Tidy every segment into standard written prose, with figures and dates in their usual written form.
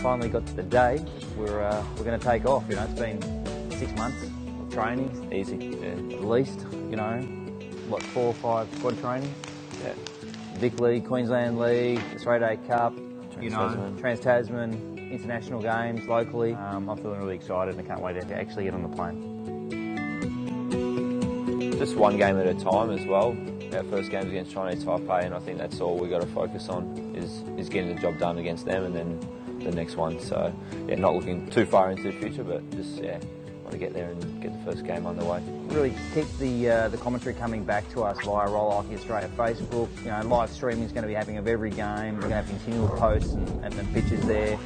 finally got to the day. We're going to take off. You know, it's been 6 months of training, Easy, yeah. at least. You know, what, 4 or 5 squad training? Yeah. Vic League, Queensland League, Australia Day Cup, you know, Trans-Tasman, international games locally. I'm feeling really excited and I can't wait to actually get on the plane. Just one game at a time as well. Our first game's against Chinese Taipei, and I think that's all we've got to focus on is getting the job done against them, and then the next one. So, yeah, not looking too far into the future, but just, yeah, want to get there and get the first game underway. Really keep the commentary coming back to us via Roller Hockey Australia Facebook. You know, live streaming is going to be happening of every game. We're going to have continual posts and pictures there.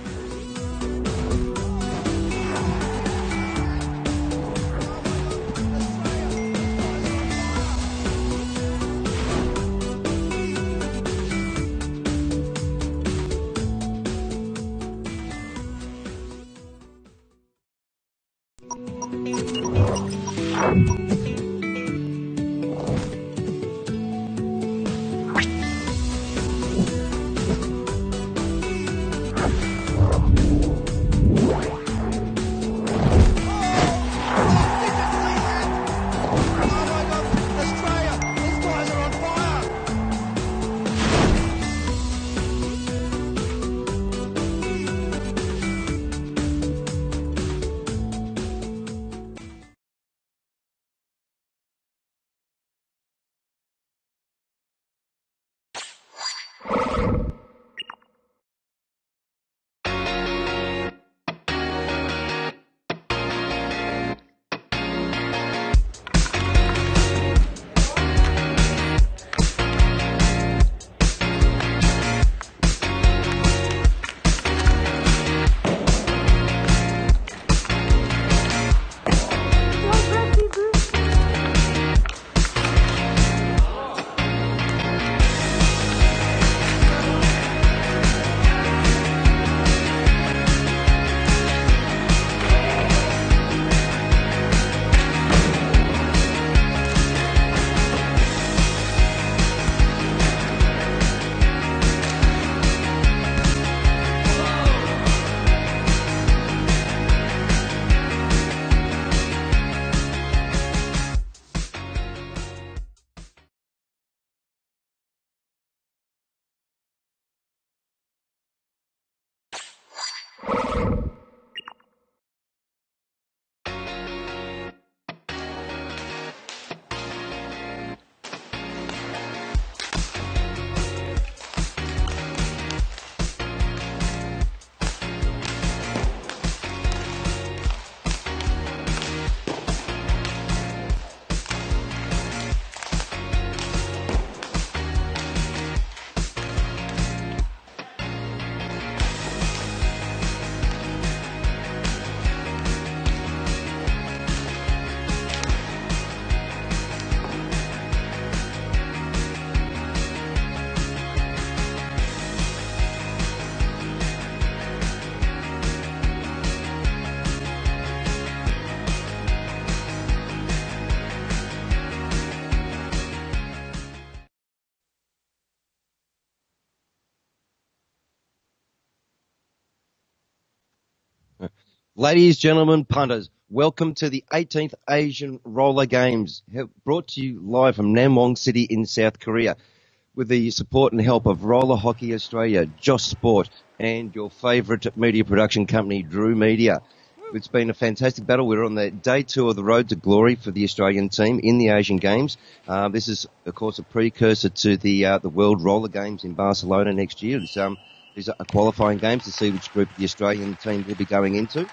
Ladies, gentlemen, punters, welcome to the 18th Asian Roller Games, brought to you live from Namwong City in South Korea, with the support and help of Roller Hockey Australia, Josh Sport, and your favourite media production company, Drew Media. It's been a fantastic battle. We're on the day 2 of the Road to Glory for the Australian team in the Asian Games. This is, of course, a precursor to the World Roller Games in Barcelona next year. These are qualifying games to see which group the Australian team will be going into.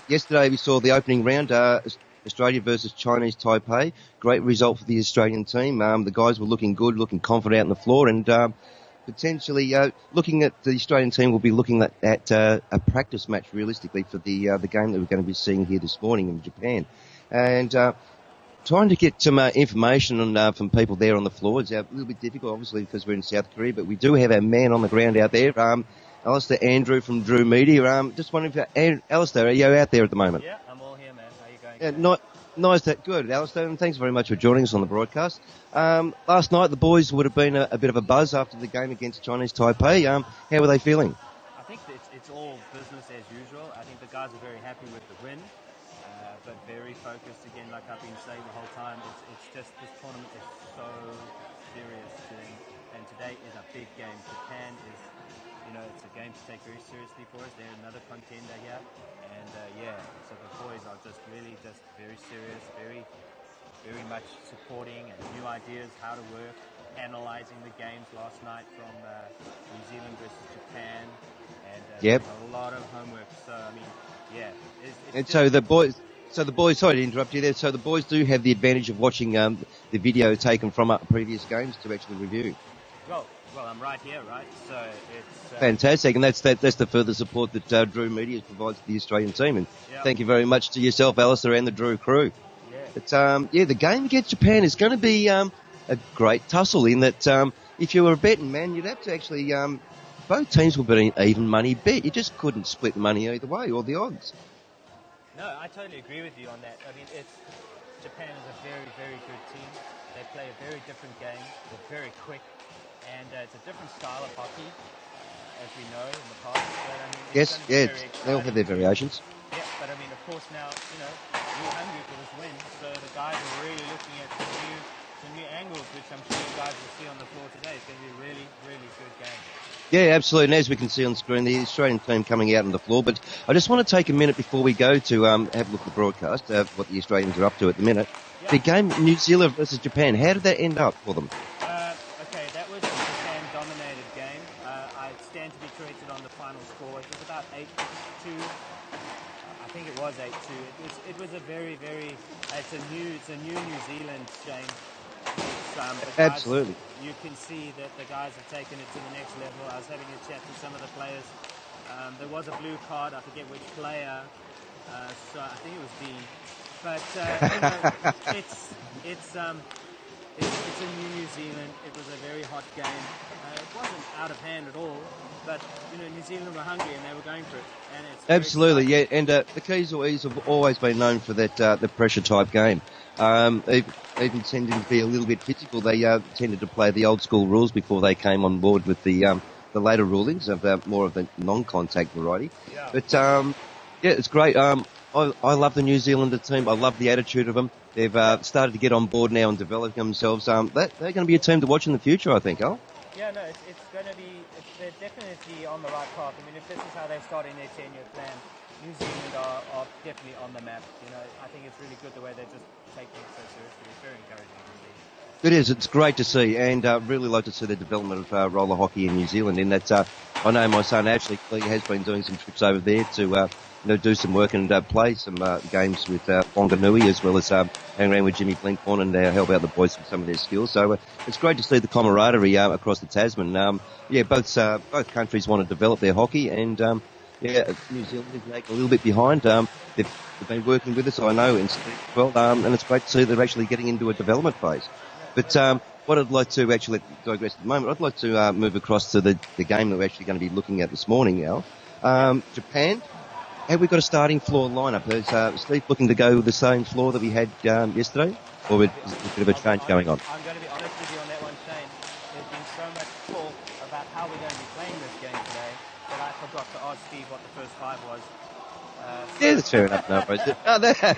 Yesterday we saw the opening round, Australia versus Chinese Taipei. Great result for the Australian team. The guys were looking good, looking confident out on the floor, and potentially looking at the Australian team will be looking at a practice match realistically for the game that we're going to be seeing here this morning in Japan. And trying to get some information from people there on the floor is a little bit difficult, obviously, because we're in South Korea, but we do have our man on the ground out there. Alistair Andrew from Drew Media. Just wondering if Alistair, are you out there at the moment? Yeah, I'm all here, man. How are you going? Yeah, nice. Good, Alistair, and thanks very much for joining us on the broadcast. Last night the boys would have been a bit of a buzz after the game against Chinese Taipei. How were they feeling? I think it's all business as usual. I think the guys are very happy with the win, but very focused again, like I've been saying the whole time. It's just this tournament is so serious to them, and today is a big game. Japan is, it's a game to take very seriously for us. They're another contender here, and so the boys are just really just very serious, very much supporting and new ideas how to work, analysing the games last night from New Zealand versus Japan, and a lot of homework. So I mean, and so the boys. Sorry to interrupt you there. So the boys do have the advantage of watching the video taken from previous games to actually review. Well, I'm right here, right? So it's fantastic, and that's the further support that Drew Media provides to the Australian team. And thank you very much to yourself, Alistair, and the Drew crew. But the game against Japan is going to be a great tussle. In that, if you were a betting man, you'd have to actually both teams will bet an even money bet. You just couldn't split money either way, or the odds. No, I totally agree with you on that. I mean, Japan is a very, very good team. They play a very different game. They're very quick, and it's a different style of hockey, as we know in the past. But, I mean, they all have their variations. Yeah, but I mean, of course, now we're hungry for this win, so the guys are really looking at some new angles, which I'm sure you guys will see on the floor today. It's going to be a really, really good game. Yeah, absolutely. And as we can see on screen, the Australian team coming out on the floor. But I just want to take a minute before we go to have a look at the broadcast, what the Australians are up to at the minute. Yeah. The game New Zealand versus Japan, how did that end up for them? Okay, that was a Japan-dominated game. I stand to be corrected on the final score. It was about 8-2. I think it was 8-2. It was a very, very. It's a new New Zealand, Shane. Absolutely. You can see that the guys have taken it to the next level. I was having a chat to some of the players. There was a blue card. I forget which player. So I think it was Dean. But it's a new Zealand. It was a very hot game. It wasn't out of hand at all. But New Zealand were hungry and they were going for it. And it's absolutely, yeah. And the Kiwis have always been known for that the pressure type game. Even tending to be a little bit physical. They tended to play the old school rules before they came on board with the later rulings of more of the non-contact variety. Yeah. But it's great. I love the New Zealander team. I love the attitude of them. They've started to get on board now and develop themselves. They're going to be a team to watch in the future, I think, Al. Yeah, no, it's going to be. They're definitely on the right path. I mean, if this is how they're starting their 10-year plan, New Zealand are definitely on the map. I think it's really good the way they're just taking it so seriously. It's very encouraging, really. It is. It's great to see, and really like to see the development of roller hockey in New Zealand. In that, I know my son Ashley has been doing some trips over there to do some work and play some games with Whanganui, as well as hang around with Jimmy Blinkhorn and help out the boys with some of their skills. So it's great to see the camaraderie across the Tasman. Both countries want to develop their hockey, and New Zealand is lagging a little bit behind. They've been working with us, I know, and it's great to see they're actually getting into a development phase. But what I'd like to actually digress at the moment, I'd like to move across to the game that we're actually going to be looking at this morning now. Japan. Have we got a starting floor lineup? Is Steve looking to go with the same floor that we had yesterday? Or is there a bit of a change going on? I'm going to be honest with you on that one, Shane. There's been so much talk about how we're going to be playing this game today that I forgot to ask Steve what the first five was. That's fair enough.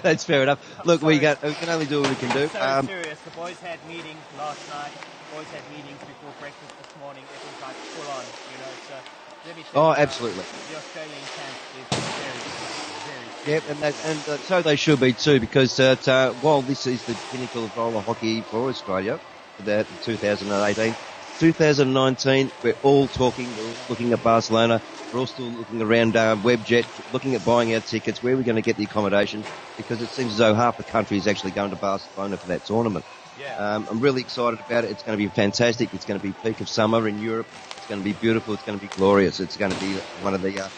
That's fair enough. Look, we can only do what we can do. So serious. The boys had meetings last night. The boys had meetings before breakfast this morning. It was like full on, So let me tell you, absolutely. The Australian camp is very Yep, and so they should be too, because while this is the pinnacle of roller hockey for Australia, for 2018, 2019, we're all looking at Barcelona. We're all still looking around Webjet, looking at buying our tickets, where we're going to get the accommodation, because it seems as though half the country is actually going to Barcelona for that tournament. Yeah. I'm really excited about it. It's going to be fantastic. It's going to be peak of summer in Europe. It's going to be beautiful. It's going to be glorious. It's going to be one of the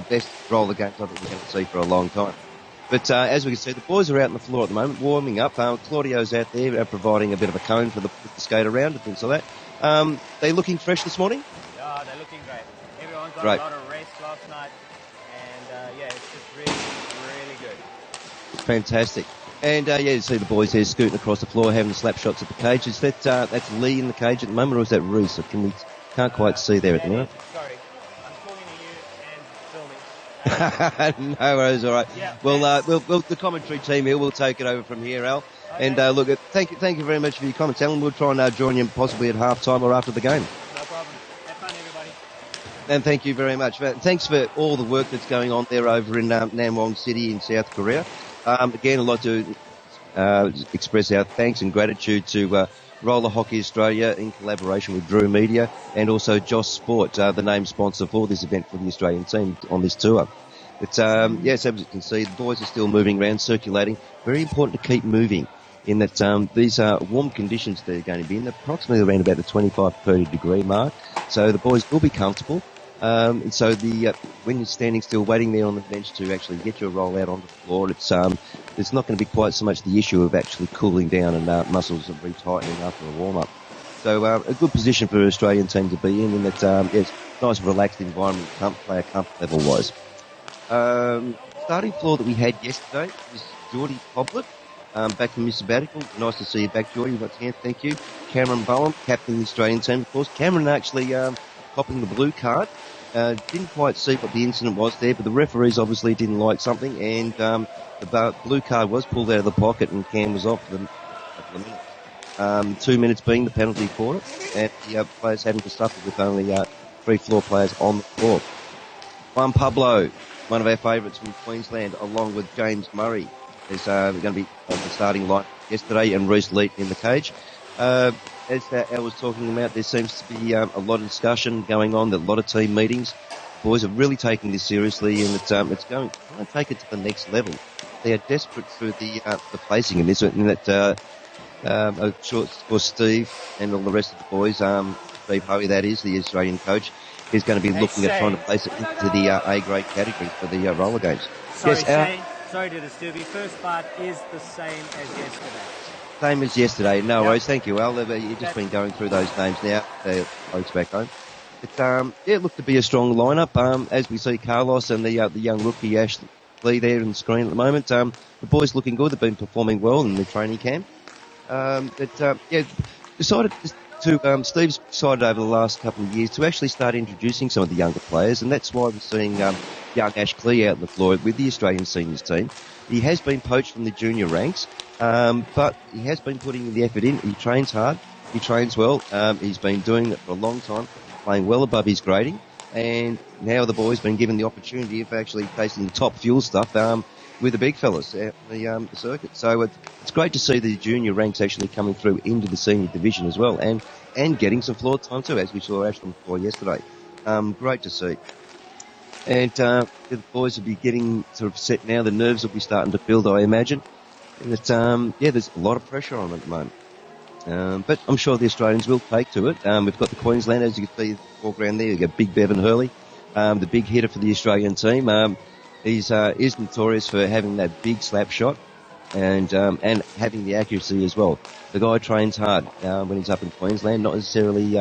best roller games I think we're going to see for a long time. But as we can see, the boys are out on the floor at the moment, warming up. Claudio's out there providing a bit of a cone for the skate around and things like that. They looking fresh this morning? Yeah, they're looking great. Everyone's got great. A lot of rest last night, and it's just really, really good. Fantastic. And you see the boys here scooting across the floor, having the slap shots at the cage. Is that's Lee in the cage at the moment, or is that Reese? Can't quite see there at the moment. Sorry, I'm talking to you and Phil No worries, all right. Yeah, Well, the commentary team here will take it over from here, Al. Okay. And look, thank you very much for your comments, Alan. We'll try and join you possibly at half-time or after the game. No problem. Have fun, everybody. And thank you very much. Thanks for all the work that's going on there over in Namwong City in South Korea. Again, I'd like to express our thanks and gratitude to Roller Hockey Australia in collaboration with Drew Media and also Joss Sport, the name sponsor for this event for the Australian team on this tour. It's, yes, as you can see, the boys are still moving around, circulating. Very important to keep moving in that these are warm conditions they're going to be in, approximately around about the 25-30 degree mark. So the boys will be comfortable. And so when you're standing still waiting there on the bench to actually get your roll out onto the floor, it's not going to be quite so much the issue of actually cooling down and muscles are retightening after a warm-up. So a good position for an Australian team to be in that it's a nice relaxed environment, player comfort level-wise. Starting floor that we had yesterday was Geordie Coblet, back from his sabbatical. Nice to see you back, Geordie. Once again, thank you. Cameron Bowen, captain of the Australian team, of course. Cameron actually copping the blue card. Didn't quite see what the incident was there, but the referees obviously didn't like something, and the blue card was pulled out of the pocket, and Cam was off for a couple of minutes. 2 minutes being the penalty for it, and the players having to suffer with only 3 floor players on the floor. Juan Pablo, one of our favourites from Queensland, along with James Murray, is going to be on the starting line yesterday, and Reece Leeton in the cage. As Al was talking about, there seems to be a lot of discussion going on, a lot of team meetings. Boys are really taking this seriously, and it's going to take it to the next level. They are desperate for the placing in this, in that for Steve and all the rest of the boys. Steve Hoey, that is the Australian coach, is going to be looking at trying to place it into the A grade category for the roller games. Sorry, yes, Shane. Sorry to disturb you. First part is the same as yesterday. Same as yesterday. No worries. Thank you, Al. You've just been going through those names now, folks back home. It looked to be a strong lineup. As we see Carlos and the young rookie Ashley there on the screen at the moment. The boys looking good. They've been performing well in the training camp. Steve's decided over the last couple of years to actually start introducing some of the younger players, and that's why we're seeing young Ash Clee out on the floor with the Australian seniors team. He has been poached from the junior ranks, but he has been putting the effort in. He trains hard. He trains well. He's been doing it for a long time, playing well above his grading, and now the boys been given the opportunity of actually tasting the top fuel stuff with the big fellas out the circuit. So it's great to see the junior ranks actually coming through into the senior division as well, and getting some floor time too, as we saw Ash on the floor yesterday. Great to see. And the boys will be getting sort of set now. The nerves will be starting to build, I imagine. And there's a lot of pressure on them at the moment. But I'm sure the Australians will take to it. We've got the Queenslanders, as you can see in the foreground there. You've got Big Bevan Hurley, the big hitter for the Australian team. He's is notorious for having that big slap shot and having the accuracy as well. The guy trains hard when he's up in Queensland, not necessarily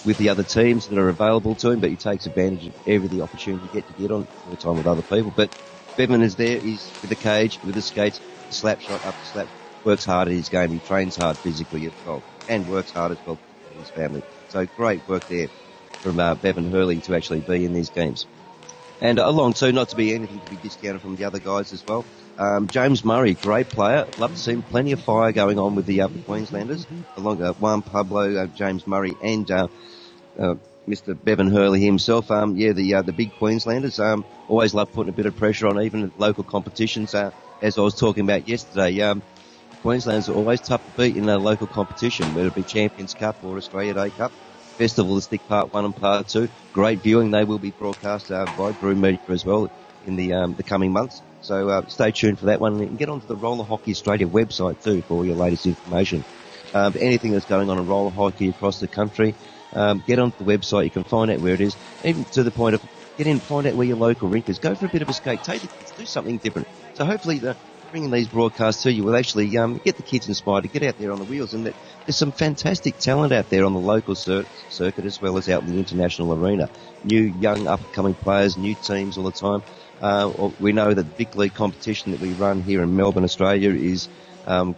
with the other teams that are available to him, but he takes advantage of every opportunity to get on all the time with other people. But Bevan is there. He's with the cage, with the skates, slap shot up the slap. Works hard at his game. He trains hard physically as well, and works hard as well for his family. So great work there from Bevan Hurley to actually be in these games. And along too, not to be anything to be discounted from the other guys as well. James Murray, great player. Love to see him. Plenty of fire going on with the Queenslanders, along Juan Pablo, James Murray, and Mr. Bevan Hurley himself. The big Queenslanders always love putting a bit of pressure on, even at local competitions. As I was talking about yesterday, Queenslanders are always tough to beat in a local competition, whether it be Champions Cup or Australia Day Cup. Festival of Stick Part 1 and Part 2. Great viewing. They will be broadcast by Drew Media as well in the coming months. So stay tuned for that one. And get onto the Roller Hockey Australia website too for all your latest information. Anything that's going on in roller hockey across the country, get onto the website. You can find out where it is. Even to the point of get in, find out where your local rink is. Go for a bit of a skate. Take the kids, do something different. So hopefully bringing these broadcasts to you will actually get the kids inspired to get out there on the wheels, and there's some fantastic talent out there on the local circuit as well as out in the international arena. New, young, up-and-coming players, new teams all the time. We know that the big league competition that we run here in Melbourne, Australia is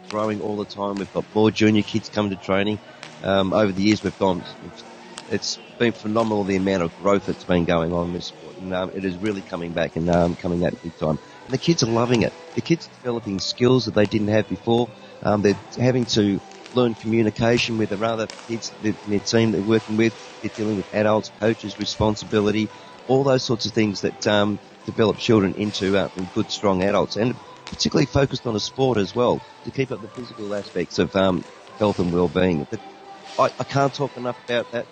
growing all the time. We've got more junior kids coming to training. Over the years it's been phenomenal the amount of growth that's been going on in this sport. and it is really coming back and coming out big time. And the kids are loving it. The kids are developing skills that they didn't have before. They're having to learn communication with the other kids in their team they're working with. They're dealing with adults, coaches, responsibility, all those sorts of things that develop children into good, strong adults, and particularly focused on a sport as well to keep up the physical aspects of health and well-being. But I can't talk enough about that.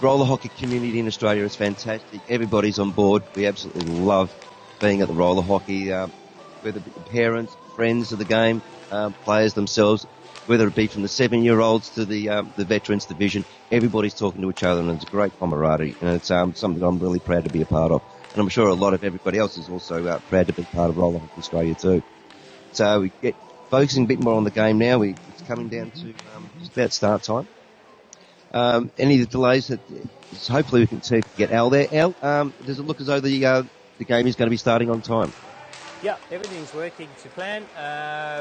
Roller hockey community in Australia is fantastic. Everybody's on board. We absolutely love being at the roller hockey, whether it be parents, friends of the game, players themselves, whether it be from the 7-year-olds to the veterans division. Everybody's talking to each other, and it's a great camaraderie, and it's something I'm really proud to be a part of. And I'm sure a lot of everybody else is also proud to be part of Roller Hockey Australia too. So we get focusing a bit more on the game now. It's coming down to just about start time. Any of the delays that hopefully we can see if we get Al there. Al, does it look as though the game is going to be starting on time? Yeah, everything's working to plan.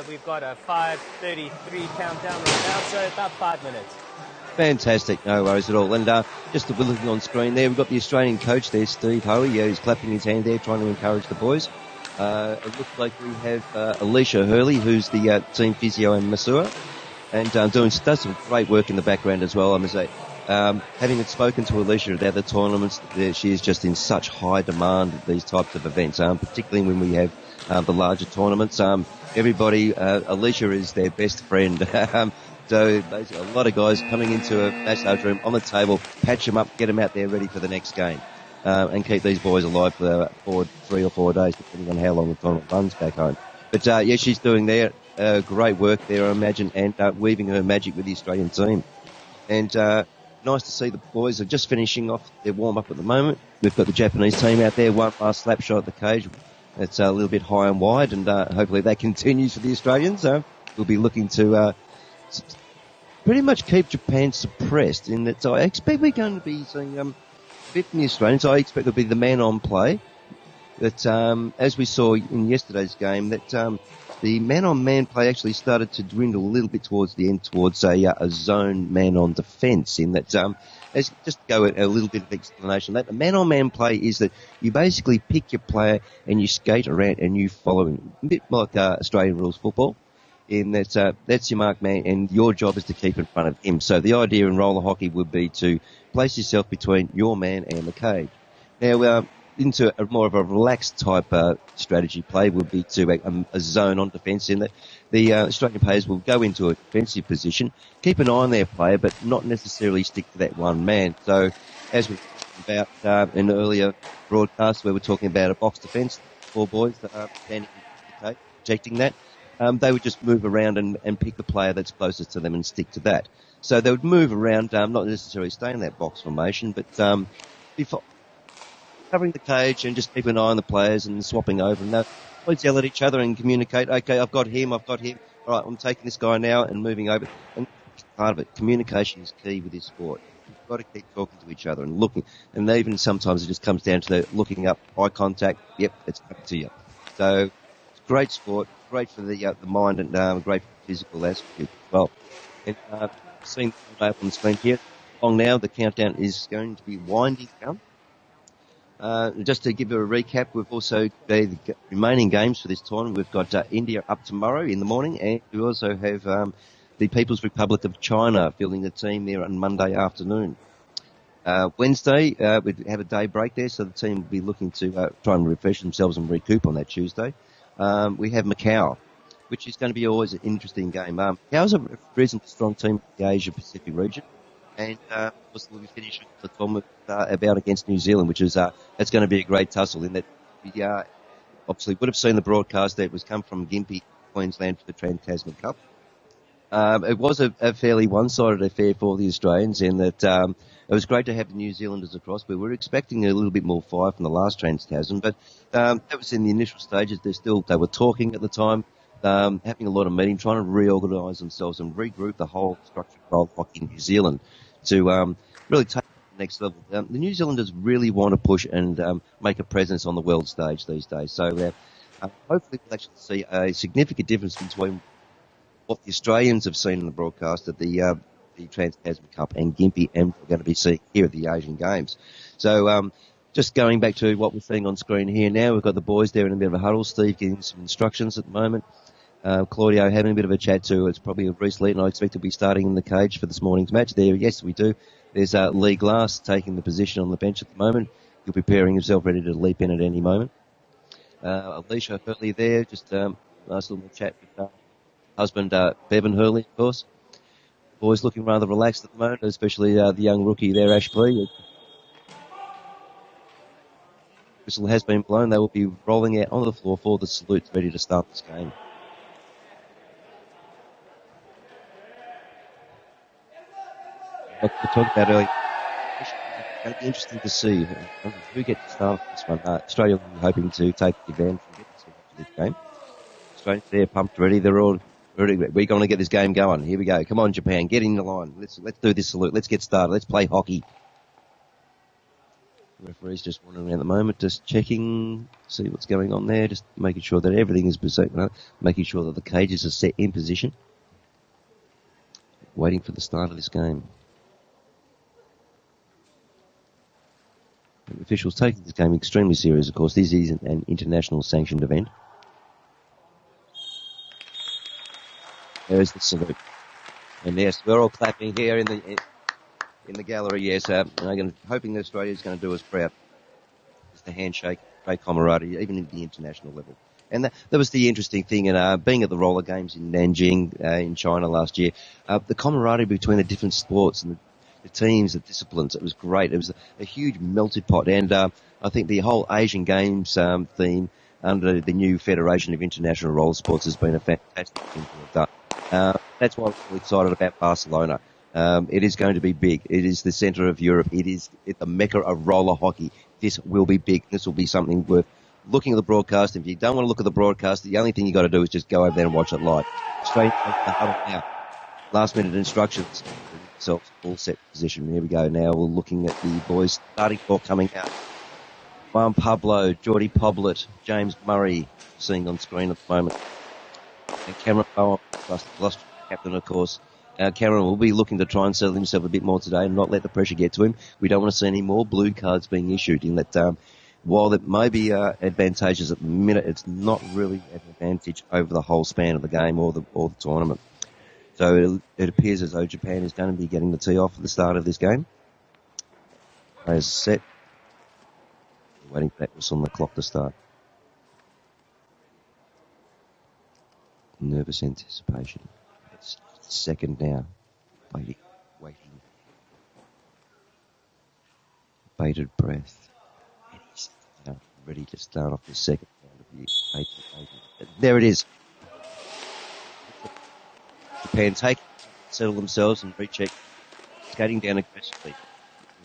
We've got a 5:33 countdown right now, so about 5 minutes. Fantastic, no worries at all. And just looking on screen there, we've got the Australian coach there, Steve Hoey. He's clapping his hand there, trying to encourage the boys. It looks like we have Alicia Hurley, who's the team physio and masseur, and does some great work in the background as well, I must say. Having spoken to Alicia at other tournaments, she is just in such high demand at these types of events, particularly when we have the larger tournaments. Everybody, Alicia is their best friend. So basically a lot of guys coming into a massage room on the table, patch them up, get them out there ready for the next game, and keep these boys alive for 3 or 4 days, depending on how long the tournament runs back home. But yeah, she's doing great work there, I imagine, and weaving her magic with the Australian team. And nice to see the boys are just finishing off their warm-up at the moment. We've got the Japanese team out there, one last slap shot at the cage. It's a little bit high and wide, and hopefully that continues for the Australians. We'll be looking to pretty much keep Japan suppressed in that. So I expect we're going to be seeing a bit from the Australians. I expect it'll be the man-on play. That as we saw in yesterday's game, that the man-on-man play actually started to dwindle a little bit towards the end, towards a zone man-on defence. In that, as just to go a little bit of explanation, that the man-on-man play is that you basically pick your player and you skate around and you follow him, a bit like Australian rules football. In that, that's your mark man, and your job is to keep in front of him. So the idea in roller hockey would be to place yourself between your man and the cage. Now, into a more of a relaxed type strategy play would be to a zone on defence, in that the Australian players will go into a defensive position, keep an eye on their player, but not necessarily stick to that one man. So as we talked about in earlier broadcasts where we're talking about a box defence, 4 boys that are standing in the cage, protecting that, they would just move around and pick the player that's closest to them and stick to that. So they would move around, not necessarily stay in that box formation, but before covering the cage and just keep an eye on the players and swapping over. And they'll always yell at each other and communicate, okay, I've got him. All right, I'm taking this guy now and moving over. And part of it, communication is key with this sport. You've got to keep talking to each other and looking. And even sometimes it just comes down to the looking up, eye contact. Yep, it's up to you. So it's great sport, great for the mind, and great for the physical aspect as well. And seeing the up on the screen here, long now, the countdown is going to be winding down. Just to give you a recap, we've also the remaining games for this tournament. We've got India up tomorrow in the morning, and we also have the People's Republic of China fielding the team there on Monday afternoon. Wednesday, we have a day break there, so the team will be looking to try and refresh themselves and recoup on that Tuesday. We have Macau, which is going to be always an interesting game. Macau's a reasonably strong team in the Asia-Pacific region. And we'll be finishing the tournament about against New Zealand, which is that's going to be a great tussle. In that we obviously would have seen the broadcast that it was come from Gympie, Queensland, for the Trans-Tasman Cup. It was a fairly one-sided affair for the Australians, in that it was great to have the New Zealanders across. We were expecting a little bit more fire from the last Trans-Tasman, but that was in the initial stages. They were talking at the time. Having a lot of meetings, trying to reorganise themselves and regroup the whole structure of hockey in New Zealand to really take it to the next level. The New Zealanders really want to push and make a presence on the world stage these days. So hopefully we'll actually see a significant difference between what the Australians have seen in the broadcast at the Trans-Tasman Cup and Gympie, and we're going to be seeing here at the Asian Games. So Just going back to what we're seeing on screen here now, we've got the boys there in a bit of a huddle. Steve giving some instructions at the moment. Claudio having a bit of a chat too. It's probably Bruce Lee, and I expect to be starting in the cage for this morning's match. There, yes, we do. There's Lee Glass taking the position on the bench at the moment. He'll be preparing himself ready to leap in at any moment. Alicia Hurley there, just nice little chat with husband Bevan Hurley, of course. Boys looking rather relaxed at the moment, especially the young rookie there, Ashby. Whistle has been blown. They will be rolling out onto the floor for the salute, ready to start this game. Like we talked about earlier, it's going to be interesting to see who gets to start this one. Australia will be hoping to take the advantage and get to this game. Australia, they're pumped, ready. They're all ready. We're going to get this game going. Here we go. Come on, Japan, get in the line. Let's do this salute. Let's get started. Let's play hockey. The referee's just wandering around at the moment, just checking, see what's going on there, just making sure that everything is positioned, making sure that the cages are set in position. Waiting for the start of this game. The officials taking this game extremely serious, of course. This is an international sanctioned event. There's the salute. And yes, we're all clapping here in the gallery, yes. Hoping that Australia is going to do us proud. It's the handshake, great camaraderie, even at the international level. And that was the interesting thing, and being at the roller games in Nanjing in China last year, the camaraderie between the different sports and the teams, the disciplines, it was great. It was a huge melted pot, and I think the whole Asian Games theme under the new Federation of International Roller Sports has been a fantastic thing to have done. That's why I'm really excited about Barcelona. It is going to be big. It is the centre of Europe. It is the mecca of roller hockey. This will be big. This will be something worth looking at the broadcast. If you don't want to look at the broadcast, the only thing you got to do is just go over there and watch it live. Straight into the huddle now. Last minute instructions. Themselves all set position. Here we go. Now we're looking at the boys starting four coming out. Juan Pablo, Geordie Poblet, James Murray, seeing on screen at the moment. And Cameron Bowen, plus captain, of course. Cameron will be looking to try and settle himself a bit more today and not let the pressure get to him. We don't want to see any more blue cards being issued. In that, while it may be advantageous at the minute, it's not really an advantage over the whole span of the game or the tournament. So it appears as though Japan is going to be getting the tee off at the start of this game. Players set. Waiting for that whistle on the clock to start. Nervous anticipation. It's second now. Waiting. Bated breath. And he's now ready to start off the second round of the 8. There it is. Japan settle themselves and recheck, skating down aggressively.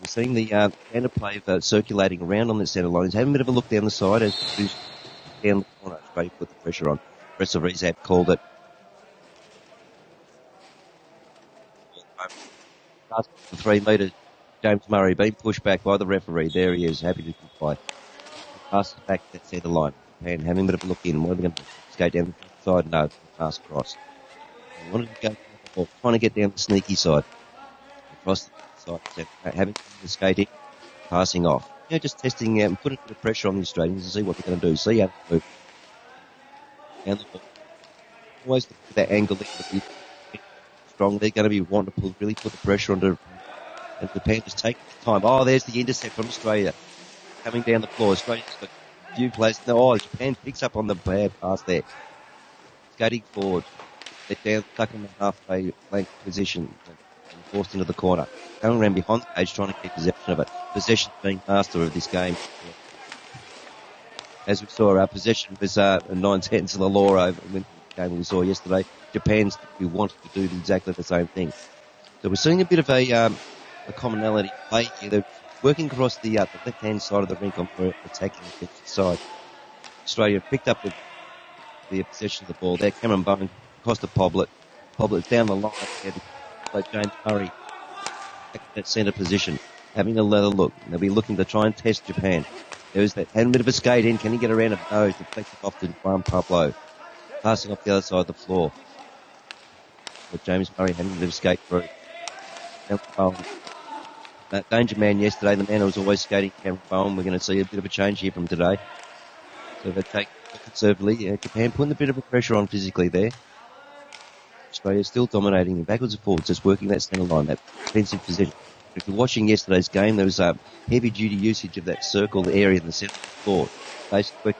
We're seeing the standard play circulating around on the centre line. He's having a bit of a look down the side as he's down the corner, ready to put the pressure on. Referees have called it. For 3 metres, James Murray being pushed back by the referee. There he is, happy to comply. Passes back to that centre line. Japan having a bit of a look in. What are they going to skate down the side? No, pass across. They wanted to go, trying to get down the sneaky side. Across the side, having the skating, passing off. Just testing out and putting a bit of pressure on the Australians to see what they're going to do. See how they move. Down the ball. Always look at that angle. Strong. They're going to be wanting to really put the pressure onto, and Japan just take time. Oh, there's the intercept from Australia. Coming down the floor. Australia's got a few players. No, Japan picks up on the bad pass there. Skating forward. They're down, stuck in the halfway length position and forced into the corner. Going around behind the cage trying to keep possession of it. Possession being master of this game. As we saw, our possession was 9/10 of the law over the game we saw yesterday. Japan's we wanted to do exactly the same thing. So we're seeing a bit of a commonality play here. They're working across the left-hand side of the rink on the attacking the side. Australia picked up the possession of the ball there. Cameron Bowen across to Poblet. Poblet down the line there to James Murray back at that centre position, having a look. They'll be looking to try and test Japan. There's that, had a bit of a skate in. Can he get around it? No, he's deflected off to Juan Pablo. Passing off the other side of the floor. But James Murray having a bit of a skate through. danger man yesterday, the man who was always skating, Cameron Bowen. We're going to see a bit of a change here from today. So they take conservatively. Japan putting a bit of a pressure on physically there. Australia still dominating backwards and forwards, just working that centre line, that defensive position. If you're watching yesterday's game, there was heavy-duty usage of that circle area in the centre of the floor. Basically,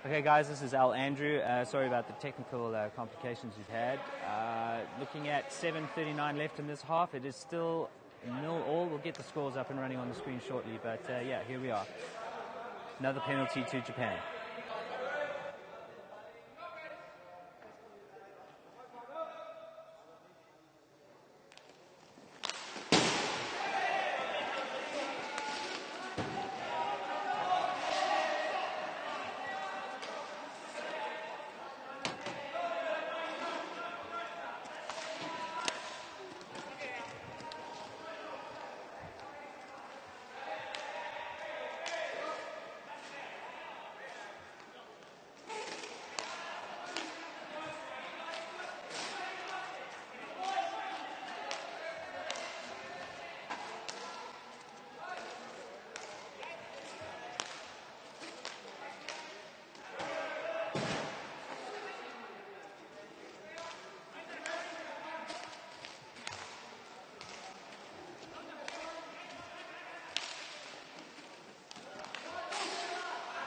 Okay, guys, this is Al Andrew. Sorry about the technical complications we've had. Looking at 7:39 left in this half. It is still 0-0. We'll get the scores up and running on the screen shortly, but yeah, here we are. Another penalty to Japan.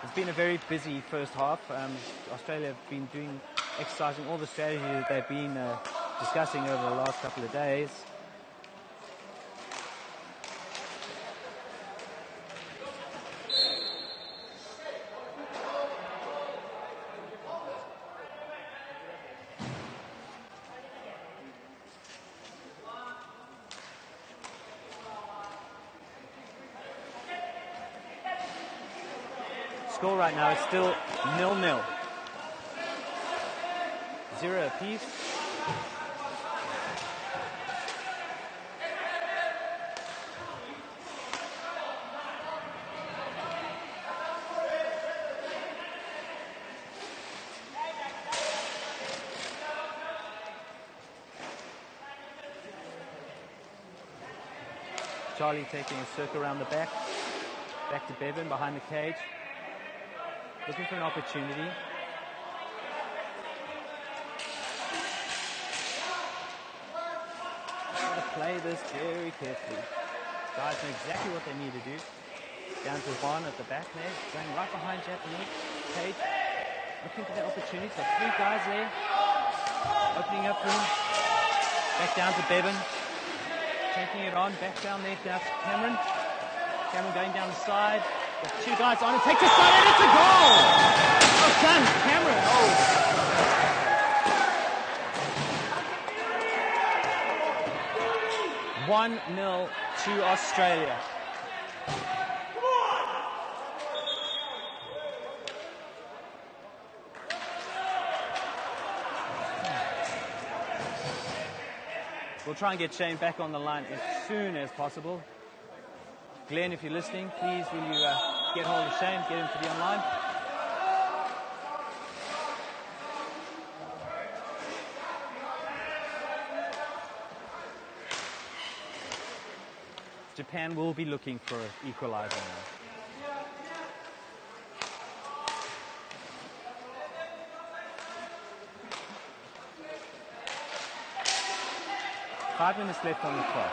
It's been a very busy first half. Australia have been exercising all the strategy that they've been discussing over the last couple of days. Score right now is still 0-0. 0 apiece. Charlie taking a circle around the back. Back to Bevan behind the cage. Looking for an opportunity. Got to play this very carefully. Guys know exactly what they need to do. Down to Juan at the back there, going right behind Japanese. Cage, looking for that opportunity. So 3 guys there, opening up room. Back down to Bevan. Taking it on, back down there, down to Cameron. Cameron going down the side. Got 2 guys on it, takes a shot and it's a goal! Oh, done, Cameron. Oh. 1-0 to Australia. We'll try and get Shane back on the line as soon as possible. Glenn, if you're listening, please will you get hold of Shane, get him to be online. Japan will be looking for an equalizer now. 5 minutes left on the clock.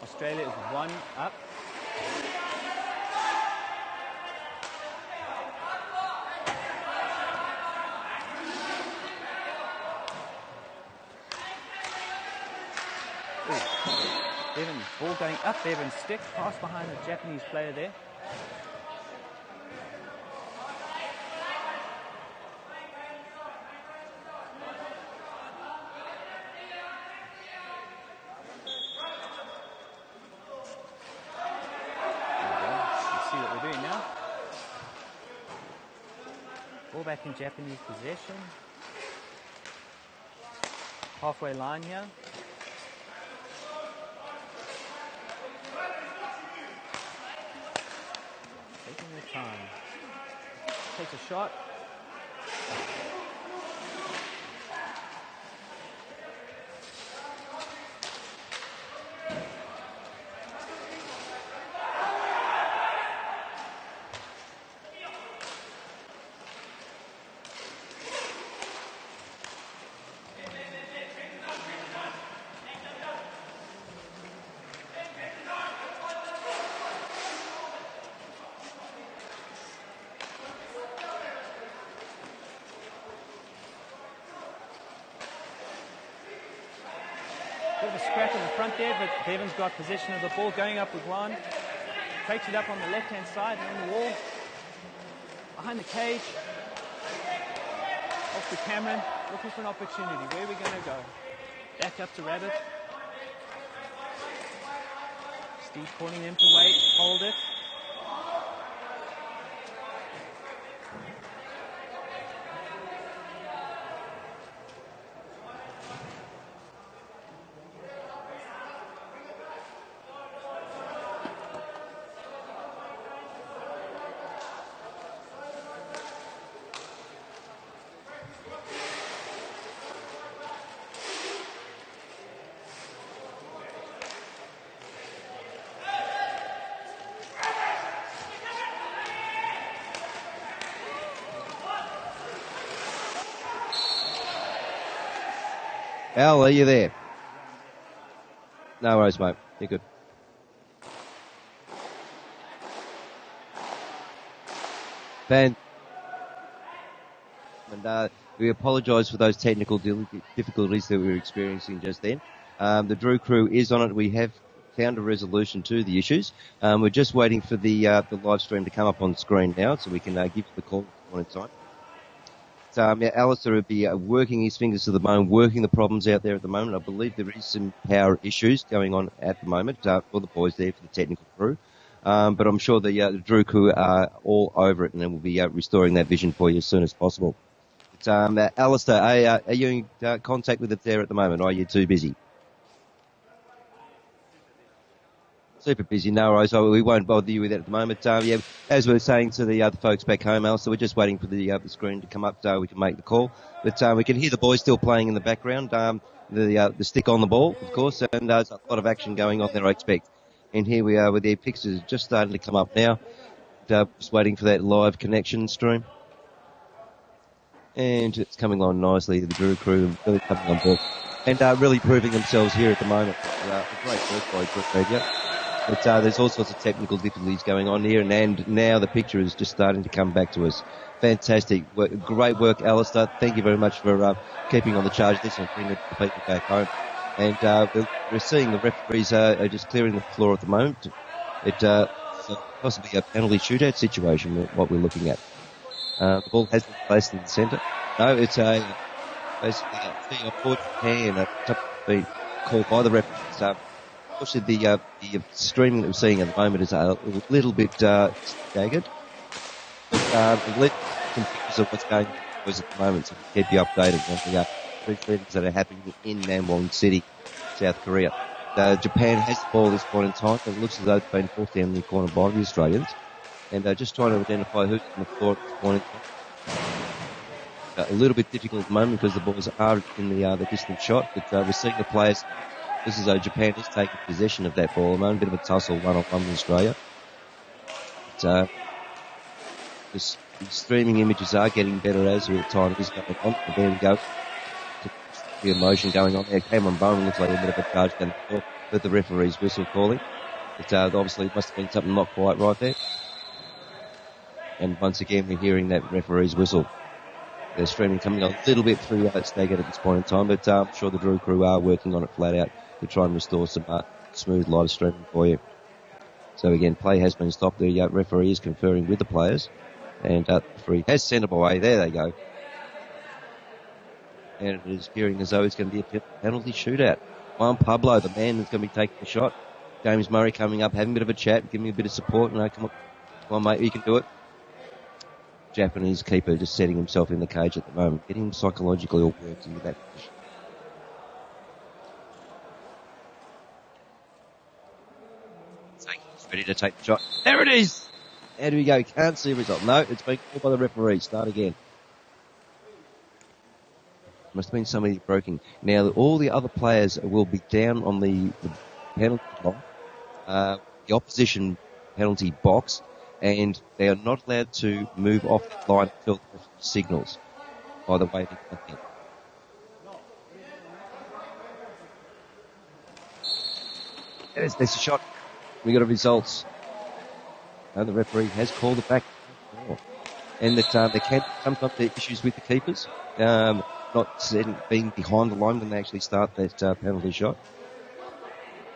Australia is 1 up. Bevan, ball going up. Bevan stick, pass behind the Japanese player there. See what we're doing now. Ball back in Japanese possession. Halfway line here. Taking their time. Takes a shot. Bit of a scrap in the front there, but Bevan's got possession of the ball, going up with one. Takes it up on the left-hand side and on the wall. Behind the cage. Off to Cameron, looking for an opportunity. Where are we going to go? Back up to Rabbit. Steve calling him to wait, hold it. Al, are you there? No worries, mate. You're good. And we apologise for those technical difficulties that we were experiencing just then. The Drew crew is on it. We have found a resolution to the issues. We're just waiting for the live stream to come up on screen now, so we can give you the call one time. Alistair would be working his fingers to the bone, working the problems out there at the moment. I believe there is some power issues going on at the moment for the boys there, for the technical crew. But I'm sure the Drew crew are all over it, and then we'll be restoring that vision for you as soon as possible. But, Alistair, are you in contact with it there at the moment, or are you too busy? Super busy, no worries. So we won't bother you with that at the moment. As we were saying to the other folks back home, Alistair, we're just waiting for the screen to come up so we can make the call. But we can hear the boys still playing in the background. The stick on the ball, of course, and there's a lot of action going on there, I expect. And here we are with the pictures just starting to come up now. Just waiting for that live connection stream. And it's coming on nicely. The Drew crew really coming on board and really proving themselves here at the moment. Great work by Drew Media. But there's all sorts of technical difficulties going on here, and now the picture is just starting to come back to us. Fantastic. Great work, Alistair. Thank you very much for keeping on the charge of this and bringing the people back home. And we're seeing the referees are just clearing the floor at the moment. It's possibly a penalty shootout situation, what we're looking at. The ball has been placed in the centre. No, it's basically a fee or foot hand, a top feet called by the referees. Unfortunately, the streaming that we're seeing at the moment is a little bit staggered. We'll let some pictures of what's going on at the moment, so we'll keep you updated once we referee shootings that are happening in Namwong City, South Korea. Japan has the ball at this point in time, but it looks as though it's been forced down in the corner by the Australians. And just trying to identify who's on the floor at this point in time. A little bit difficult at the moment because the balls are in the distant shot, but we're seeing the players. This is Japan is taking possession of that ball at the moment. A bit of a tussle one-on-one with Australia. But, the streaming images are getting better as the time is going on. But there we go. The emotion going on there. Cameron Bowen looks like a bit of a charge down the floor, but the referee's whistle calling. But obviously it must have been something not quite right there. And once again we're hearing that referee's whistle. They're streaming coming a little bit through Staggate at this point in time, but I'm sure the Drew crew are working on it flat out to try and restore some smooth live streaming for you. So again, play has been stopped. The referee is conferring with the players, and the referee has sent it away. There they go. And it is appearing as though it's going to be a penalty shootout. Juan Pablo, the man that's going to be taking the shot. James Murray coming up, having a bit of a chat, giving me a bit of support. No, come on, mate, you can do it. Japanese keeper just setting himself in the cage at the moment, getting him psychologically all worked into that position. He's ready to take the shot. There it is! How do we go? Can't see a result. No, it's been called by the referee. Start again. Must have been somebody broken. Now, all the other players will be down on the penalty line, the opposition penalty box, and they are not allowed to move off the line until the signals by the waving again. There's a shot. We got a result. And the referee has called it back. And that there can sometimes be issues with the keepers. Not being behind the line when they actually start that penalty shot.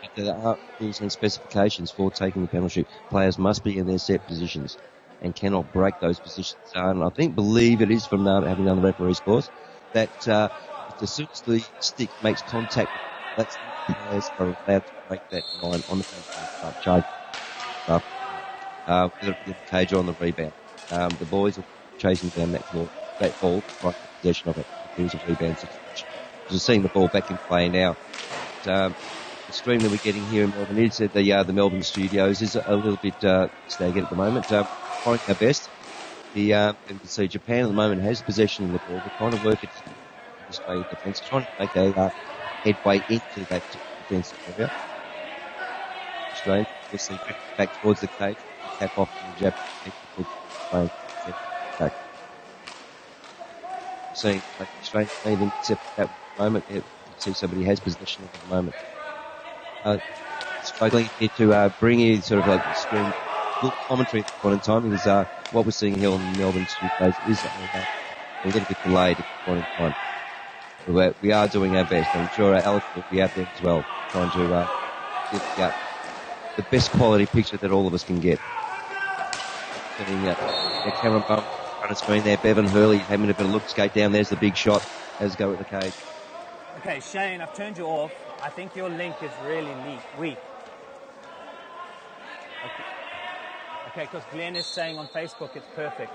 But there are rules and specifications for taking the penalty. Players must be in their set positions and cannot break those positions. And I believe it is from having done the referee's course that as soon as the stick makes contact, that's when the players are allowed to break that line on the penalty charge. Whether it be the cage or on the rebound. The boys are chasing down that ball right in possession of it. It was a rebound situation. We're seeing the ball back in play now. The stream that we're getting here in Melbourne is at the Melbourne studios is a little bit staggered at the moment. Trying our best. And you can see Japan at the moment has possession of the ball. We're trying to work it this way defence, trying to make a headway into that defensive area. Australia obviously back towards the cage. Tap off the Japanese playing back. Seeing like Australia even except at that moment, you see somebody has possession at the moment. Struggling here to bring you sort of like the screen good commentary at the point in time because what we're seeing here on the Melbourne studios is a little bit delayed at the point in time. But we are doing our best. I'm sure Alex will be out there as well, trying to get the best quality picture that all of us can get. Cameron Bump on the screen there. Bevan Hurley having a bit of look skate down. There's the big shot. Has a go at the cage. Okay, Shane, I've turned you off. I think your link is really weak. Okay, because Glenn is saying on Facebook it's perfect.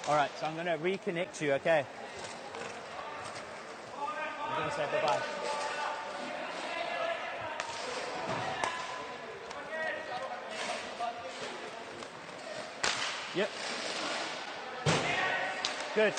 All right, so I'm going to reconnect you, okay? I'm going to say bye-bye. Yep. Good.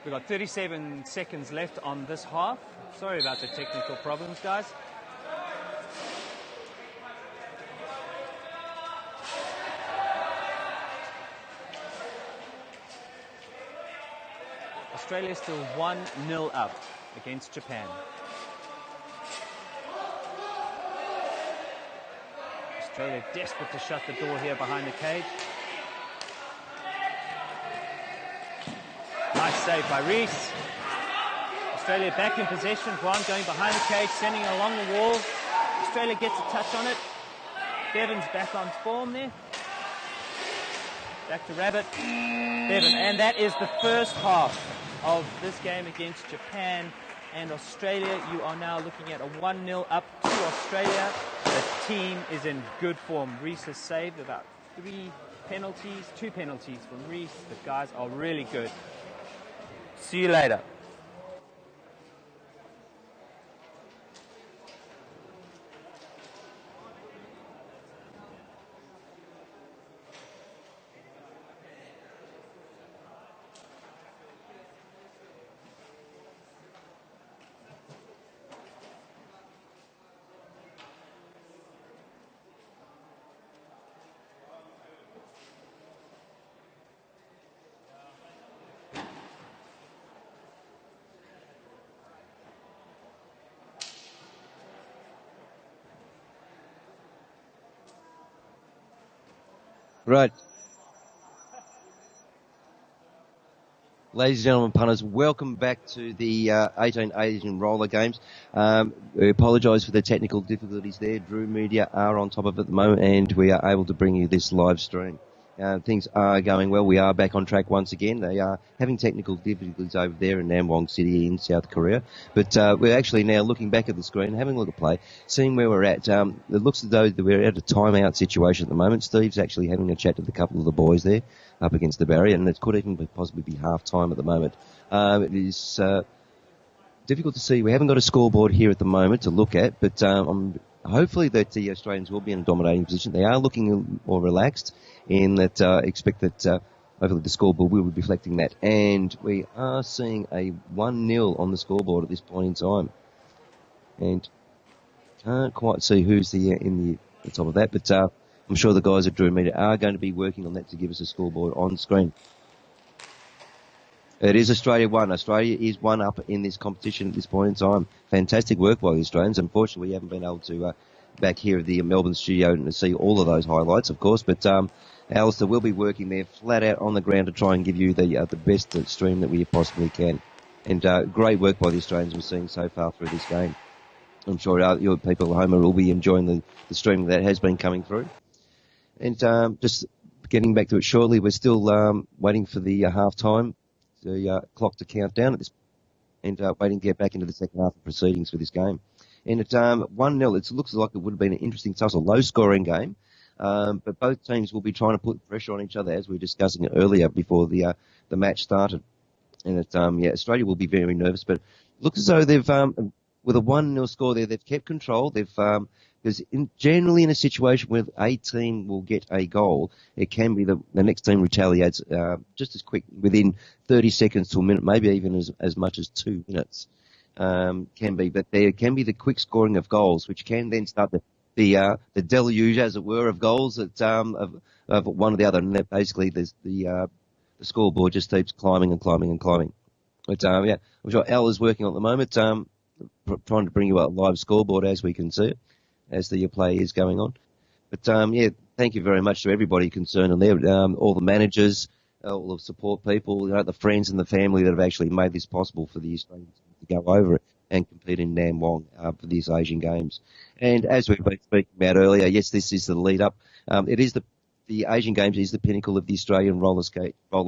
We've got 37 seconds left on this half. Sorry about the technical problems, guys. Australia is still 1-0 up against Japan. Australia desperate to shut the door here behind the cage. Nice save by Reese. Australia back in possession. Grant going behind the cage, sending it along the wall. Australia gets a touch on it. Bevan's back on form there. Back to Rabbit. Bevan, and that is the first half of this game against Japan and Australia. You are now looking at a 1-0 up to Australia. The team is in good form. Reese has saved about 2 penalties from Reese. The guys are really good. See you later. Right. Ladies and gentlemen, punters, welcome back to the 18 Asian Roller Games. We apologise for the technical difficulties there. Drew Media are on top of it at the moment, and we are able to bring you this live stream. Things are going well. We are back on track once again. They are having technical difficulties over there in Namwong City in South Korea. But we're actually now looking back at the screen, having a look at play, seeing where we're at. It looks as though we're at a timeout situation at the moment. Steve's actually having a chat with a couple of the boys there up against the barrier, and it could even possibly be half-time at the moment. It is difficult to see. We haven't got a scoreboard here at the moment to look at, but hopefully that the Australians will be in a dominating position. They are looking more relaxed in that expect that hopefully the scoreboard will be reflecting that. And we are seeing a 1-0 on the scoreboard at this point in time. And can't quite see who's in the top of that, but I'm sure the guys at Drew Media are going to be working on that to give us a scoreboard on screen. It is Australia 1. Australia is 1 up in this competition at this point in time. Fantastic work by the Australians. Unfortunately, we haven't been able to back here at the Melbourne studio to see all of those highlights, of course. But Alistair will be working there flat out on the ground to try and give you the best stream that we possibly can. And great work by the Australians we're seeing so far through this game. I'm sure your people at home will be enjoying the streaming that has been coming through. And just getting back to it shortly, we're still waiting for the half-time. The clock to count down at this and waiting to get back into the second half of proceedings for this game. And at 1-0, it looks like it would have been an interesting, tussle, low-scoring game, but both teams will be trying to put pressure on each other, as we were discussing earlier before the match started. And Australia will be very nervous, but it looks as though they've, with a 1-0 score there, they've kept control. They've because generally in a situation where a team will get a goal, it can be the next team retaliates just as quick, within 30 seconds to a minute, maybe even as much as 2 minutes can be. But there can be the quick scoring of goals, which can then start the deluge, as it were, of goals of one or the other. And that basically the scoreboard just keeps climbing and climbing and climbing. But I'm sure Al is working on it at the moment, trying to bring you a live scoreboard as we can see it, as the play is going on. But thank you very much to everybody concerned on there, all the managers, all the support people, the friends and the family that have actually made this possible for the Australians to go over it and compete in Namwong for these Asian Games. And as we've been speaking about earlier, yes, this is the lead up. It is the Asian Games is the pinnacle of the Australian roller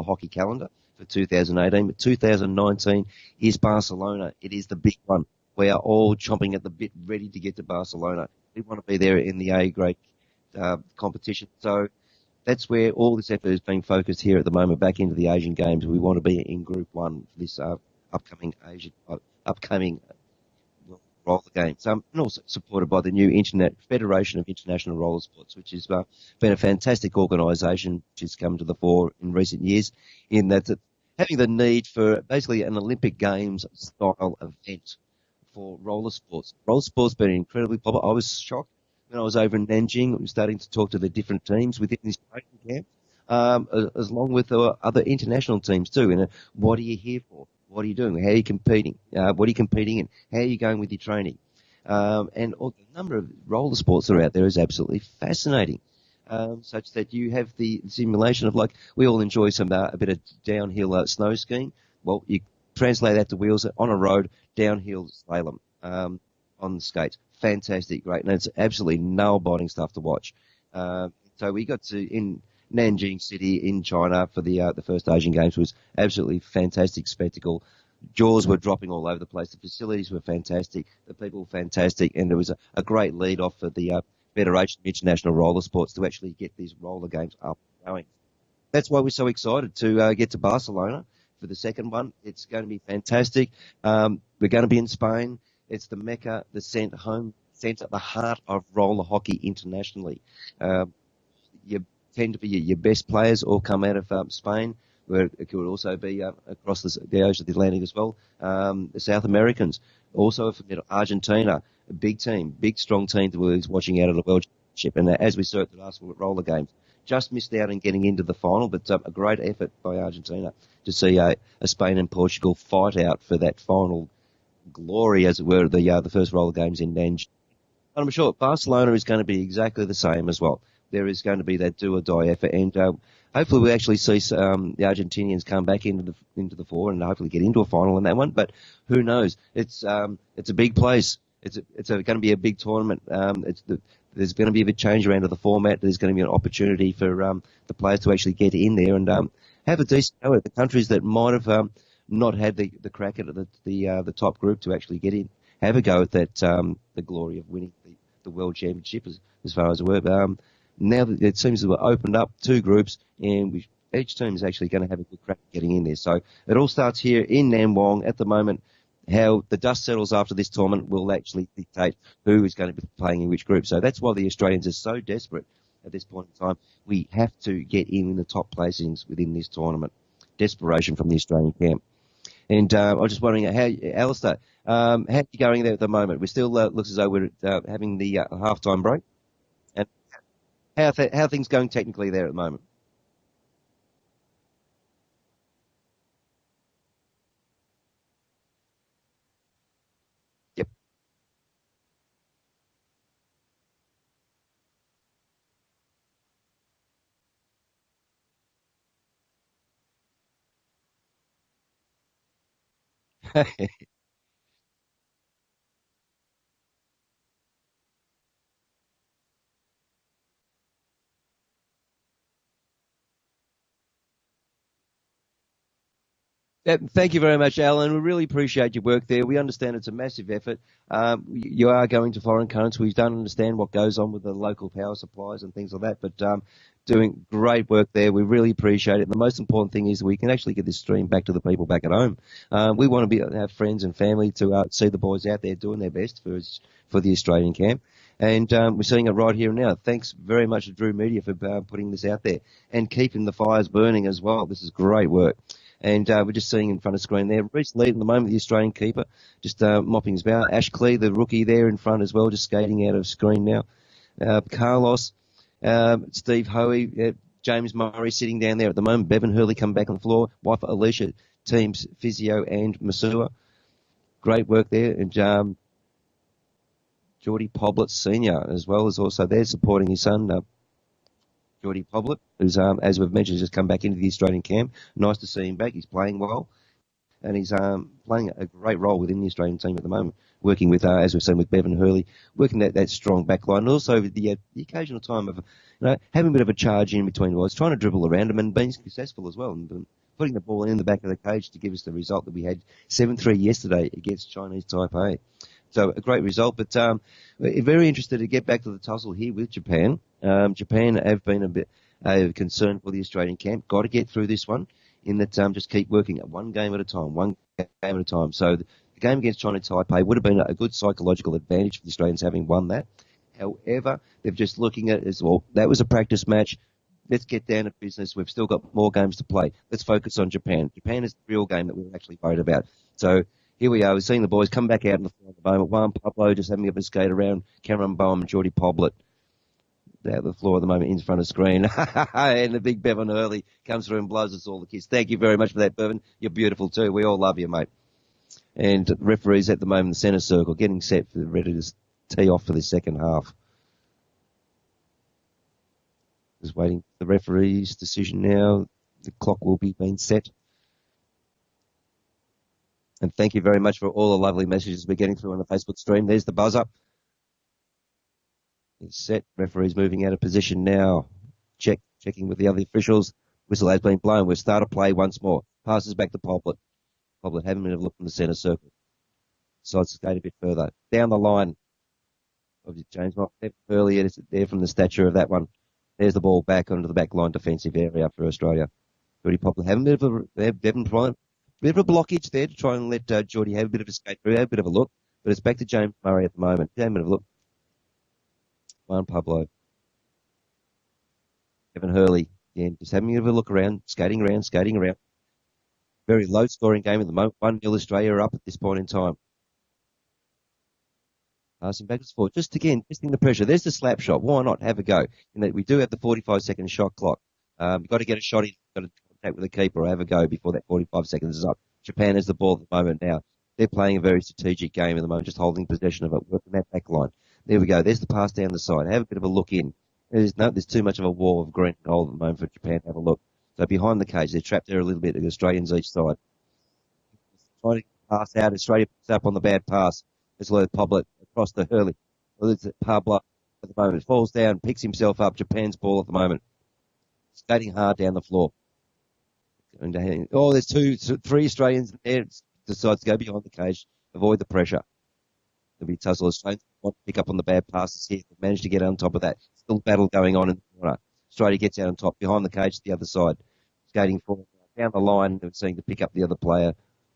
hockey calendar for 2018, but 2019 is Barcelona. It is the big one. We are all chomping at the bit, ready to get to Barcelona. We want to be there in the A-grade competition. So that's where all this effort is being focused here at the moment, back into the Asian Games. We want to be in Group 1 for this upcoming roller games. And also supported by the new Federation of International Roller Sports, which has been a fantastic organisation which has come to the fore in recent years, in that having the need for basically an Olympic Games style event for roller sports. Roller sports been incredibly popular. I was shocked when I was over in Nanjing. I was starting to talk to the different teams within this training camp, as along with other international teams too. And what are you here for? What are you doing? How are you competing? What are you competing in? How are you going with your training? And the number of roller sports that are out there is absolutely fascinating. Such that you have the simulation of, like, we all enjoy a bit of downhill snow skiing. Well, you translate that to wheels on a road, downhill slalom on the skates. Fantastic, great. And it's absolutely nail-biting stuff to watch. So we got to in Nanjing City in China for the first Asian Games. It was absolutely fantastic spectacle. Jaws were dropping all over the place. The facilities were fantastic. The people were fantastic. And it was a great lead-off for the Federation of International Roller Sports to actually get these roller games up and going. That's why we're so excited to get to Barcelona for the second one. It's going to be fantastic. We're going to be in Spain. It's the Mecca, the centre, the heart of roller hockey internationally. You tend to be your best players all come out of Spain, where it could also be across the ocean, the Atlantic as well. The South Americans, also from Argentina, a big team, big strong team that was watching out of the World Championship. And as we saw at the last roller games, just missed out on getting into the final, but a great effort by Argentina to see a Spain and Portugal fight out for that final glory, as it were, the first roller games in Nanjing. And I'm sure Barcelona is going to be exactly the same as well. There is going to be that do-or-die effort, and hopefully we actually see the Argentinians come back into the fore and hopefully get into a final in that one. But who knows? It's a big place. It's going to be a big tournament. There's going to be a bit change around to the format. There's going to be an opportunity for the players to actually get in there and have a decent go at the countries that might have not had the crack at the top group to actually get in. Have a go at that, the glory of winning the World Championship as far as it were. Now that it seems to have opened up two groups, and each team is actually going to have a good crack at getting in there. So it all starts here in Namwong at the moment. How the dust settles after this tournament will actually dictate who is going to be playing in which group. So that's why the Australians are so desperate at this point in time. We have to get in the top placings within this tournament. Desperation from the Australian camp. And I was just wondering, Alistair, how are you going there at the moment? We still looks as though we're having the halftime break. And how are things going technically there at the moment? Yep. Thank you very much, Alan. We really appreciate your work there. We understand it's a massive effort. You are going to foreign countries. We don't understand what goes on with the local power supplies and things like that, but doing great work there. We really appreciate it. The most important thing is we can actually get this stream back to the people back at home. We want to have friends and family to see the boys out there doing their best for the Australian camp. And we're seeing it right here and now. Thanks very much to Drew Media for putting this out there and keeping the fires burning as well. This is great work. And we're just seeing in front of the screen there, Reece Lead at the moment, the Australian keeper, just mopping his bow. Ash Clee, the rookie there in front as well, just skating out of screen now. Carlos, Steve Hoey, James Murray sitting down there at the moment. Bevan Hurley come back on the floor. Wife Alicia, teams Physio and Masua. Great work there. And Geordie Poblet Senior as well is also there supporting his son, Geordie Poblet, who's, as we've mentioned, just come back into the Australian camp. Nice to see him back. He's playing well. And he's playing a great role within the Australian team at the moment, working with, as we've seen with Bevan Hurley, working that strong back line. And also the occasional time of having a bit of a charge in between guys, trying to dribble around them and being successful as well. And putting the ball in the back of the cage to give us the result that we had 7-3 yesterday against Chinese Taipei. So a great result, but we're very interested to get back to the tussle here with Japan. Japan have been a bit concerned for the Australian camp. Got to get through this one in that just keep working at one game at a time. So the game against China Taipei would have been a good psychological advantage for the Australians having won that. However, they're just looking at it as, well, that was a practice match. Let's get down to business. We've still got more games to play. Let's focus on Japan. Japan is the real game that we're actually worried about. So here we are. We're seeing the boys come back out in the floor at the moment. Juan Pablo just having a bit of skate around. Cameron Bowen and Geordie Poblet out of the floor at the moment in front of the screen. And the big Bevan Hurley comes through and blows us all the kiss. Thank you very much for that, Bevan. You're beautiful too. We all love you, mate. And the referees at the moment in the centre circle getting set for ready to tee off for the second half. Just waiting for the referee's decision now. The clock will be being set. And thank you very much for all the lovely messages we're getting through on the Facebook stream. There's the buzzer. It's set. Referee's moving out of position now. Checking with the other officials. Whistle has been blown. We'll start a play once more. Passes back to Poplet. Poplet having a bit of a look from the centre circle. Decides to skate a bit further. Down the line. James might step earlier there from the stature of that one. There's the ball back onto the back line defensive area for Australia. Geordie Poplet having a bit of a Devon Bryant. Bit of a blockage there to try and let Geordie have a bit of a skate through, have a bit of a look. But it's back to James Murray at the moment. Have a bit of a look. Juan Pablo. Kevin Hurley. Again, just having a bit of a look around, skating around. Very low scoring game at the moment. 1-0 Australia are up at this point in time. Passing back and forth. Just again, testing the pressure. There's the slap shot. Why not have a go? In that we do have the 45-second shot clock. You've got to get a shot in. You've got to contact with the keeper or have a go before that 45 seconds is up. Japan has the ball at the moment now. They're playing a very strategic game at the moment, just holding possession of it, working that back line. There we go. There's the pass down the side. Have a bit of a look in. There's too much of a wall of green and gold at the moment for Japan to have a look. So behind the cage, they're trapped there a little bit. The Australians each side. Trying to pass out. Australia picks up on the bad pass. It's Lou Poblet across the Hurley. It's Pablo at the moment. Falls down, picks himself up. Japan's ball at the moment. Skating hard down the floor. Oh, there's three Australians there. Decides to go behind the cage, avoid the pressure. There'll be a tussle. Australians want to pick up on the bad passes here. They've managed to get on top of that. Still battle going on in the corner. Australia gets out on top, behind the cage to the other side. Skating forward, down the line, they're seeing to pick up the other player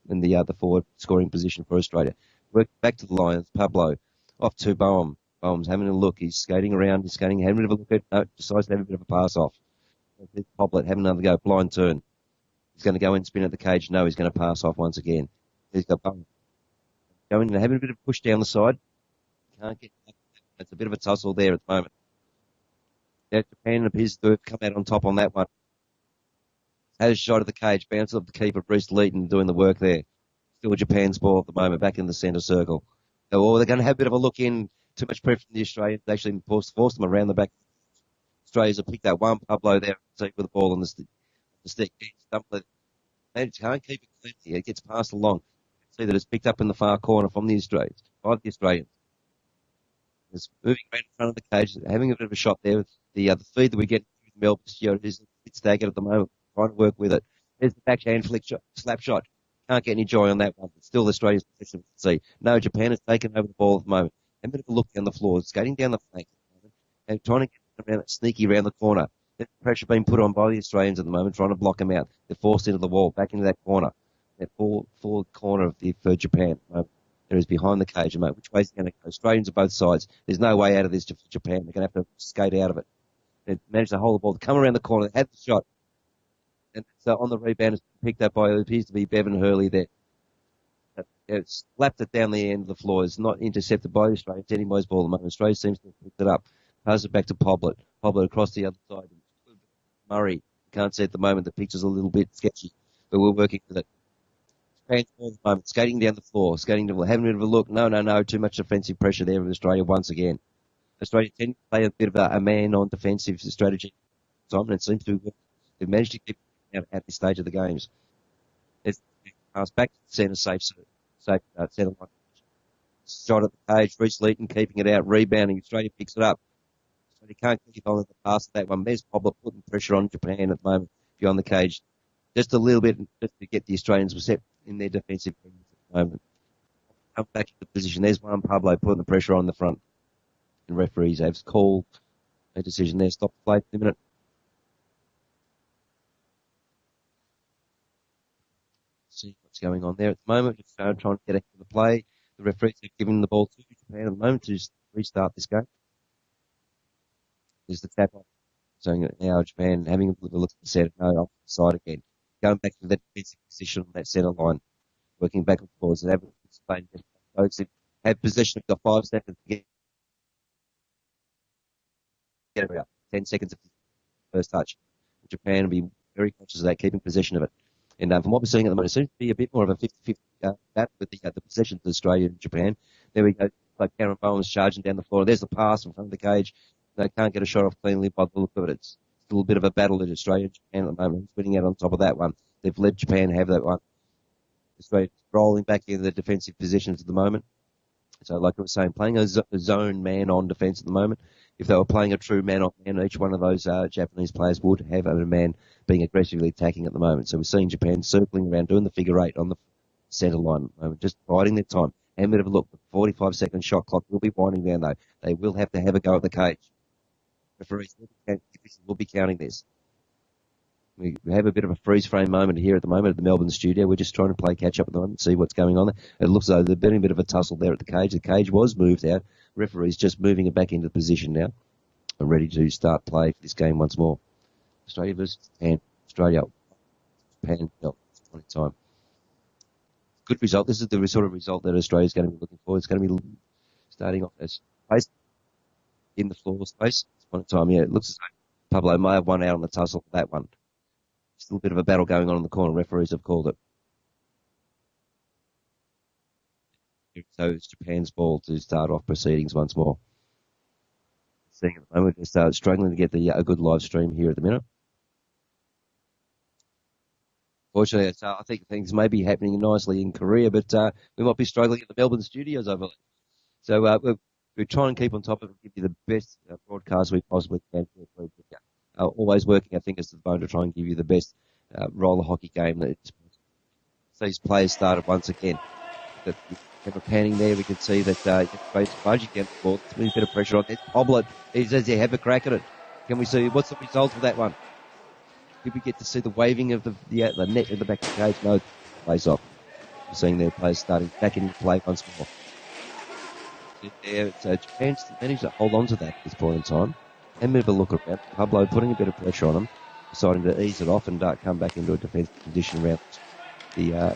in the forward scoring position for Australia. Work back to the Lions. Pablo off to Boehm. Boehm's having a look. He's skating around. Having a bit of a look at. No, decides to have a bit of a pass off. Poblet having another go. Blind turn. He's going to go and spin at the cage. No, he's going to pass off once again. He's got Boehm going and having a bit of a push down the side. Can't get. It's a bit of a tussle there at the moment. Yeah, Japan appears to have come out on top on that one. Has a shot at the cage. Bounces off the keeper, Bruce Leeton, doing the work there. Still Japan's ball at the moment, back in the centre circle. Oh, they're going to have a bit of a look in. Too much pressure from the Australians. They actually force them around the back. Australians have picked that one Pablo there with the ball on the stick. They can't keep it clean. It gets passed along. See that it's picked up in the far corner from the Australians. By the Australians. It's moving around in front of the cage, having a bit of a shot there with the feed that we get from Melbourne Stewart is a bit staggered at the moment, trying to work with it. There's the backhand flick shot, slap shot. Can't get any joy on that one. It's still Australia's position. See, no, Japan has taken over the ball at the moment. A bit of a look down the floor, skating down the flank at the moment, and trying to get around that sneaky around the corner. There's pressure being put on by the Australians at the moment, trying to block them out. They're forced into the wall, back into that corner. That forward corner for Japan. There is behind the cage, mate. Which way is it going to go? Australians on both sides. There's no way out of this for Japan. They're going to have to skate out of it. They managed to hold the ball, come around the corner, they had the shot. And so on the rebound, it's picked up by, it appears to be Bevan Hurley there. It's slapped it down the end of the floor. It's not intercepted by the Australians. It's anybody's ball at the moment. Australia seems to have picked it up. Passes it back to Poblet. Poblet across the other side. Murray. Can't see at the moment. The picture's a little bit sketchy, but we're working with it. At the moment, skating down the floor, having a bit of a look. No, too much defensive pressure there with Australia once again. Australia tend to play a bit of a man on defensive strategy. And it seems to have they've managed to keep it out at this stage of the games. It's passed back to the centre, safe centre line. Shot at the cage, Bruce Leeton keeping it out, rebounding. Australia picks it up. Australia can't keep on the pass of that one. There's Poblet putting pressure on Japan at the moment beyond the cage. Just a little bit just to get the Australians set in their defensive at the moment. Come back to the position. There's one Pablo putting the pressure on the front. And referees have called a decision there. Stop the play for a minute. See what's going on there at the moment. Just trying to get ahead of the play. The referees have given the ball to Japan at the moment to restart this game. There's the tap off. So now Japan having a look at the set, no, off the side again. Going back to that defensive position on that centre line, working back and forwards. And explained folks that have possession, got 5 seconds to get it out. 10 seconds of first touch. Japan will be very conscious of that, keeping possession of it. And from what we're seeing at the moment, it seems to be a bit more of a 50-50 battle with the possession to Australia and Japan. There we go. Like Karen Bowen's charging down the floor. There's the pass in front of the cage. They can't get a shot off cleanly by the look of it. It's still a bit of a battle in Australia and Japan at the moment. Who's winning out on top of that one? They've let Japan have that one. Australia rolling back in the defensive positions at the moment. So like I was saying, playing a zone man-on defence at the moment. If they were playing a true man-on-man, each one of those Japanese players would have a man being aggressively attacking at the moment. So we're seeing Japan circling around, doing the figure eight on the centre line at the moment, just biding their time. And a bit of a look, the 45-second shot clock will be winding down, though. They will have to have a go at the cage. Referees will be counting this. We have a bit of a freeze frame moment here at the moment at the Melbourne studio. We're just trying to play catch up at the moment, see what's going on there. It looks as though there's been a bit of a tussle there at the cage. The cage was moved out. Referee's just moving it back into position now. And ready to start play for this game once more. Australia versus Japan. Australia. Japan. At this point in time. Good result. This is the sort of result that Australia's going to be looking for. It's going to be starting off as space in the floor space. At this point in time, yeah, it looks as though Pablo may have won out on the tussle for that one. Still a bit of a battle going on in the corner. Referees have called it. So it's Japan's ball to start off proceedings once more. Seeing at the moment, they start struggling to get a good live stream here at the minute. Fortunately, I think things may be happening nicely in Korea, but we might be struggling at the Melbourne studios, I believe. So we're trying and keep on top of it, give you the best broadcast we possibly can. Always working our fingers to the bone to try and give you the best roller hockey game. That these players started once again. We're panning there. We can see that Japan's budging against the ball. There's a bit of pressure on there. Hoblet, he says he have a crack at it. Can we see what's the result of that one? Did we get to see the waving of the net in the back of the cage? No, plays off. We're seeing their players starting back into play once more. There, so Japan's managed to hold on to that at this point in time. And move a look around. Pablo putting a bit of pressure on him, deciding to ease it off and come back into a defensive position around the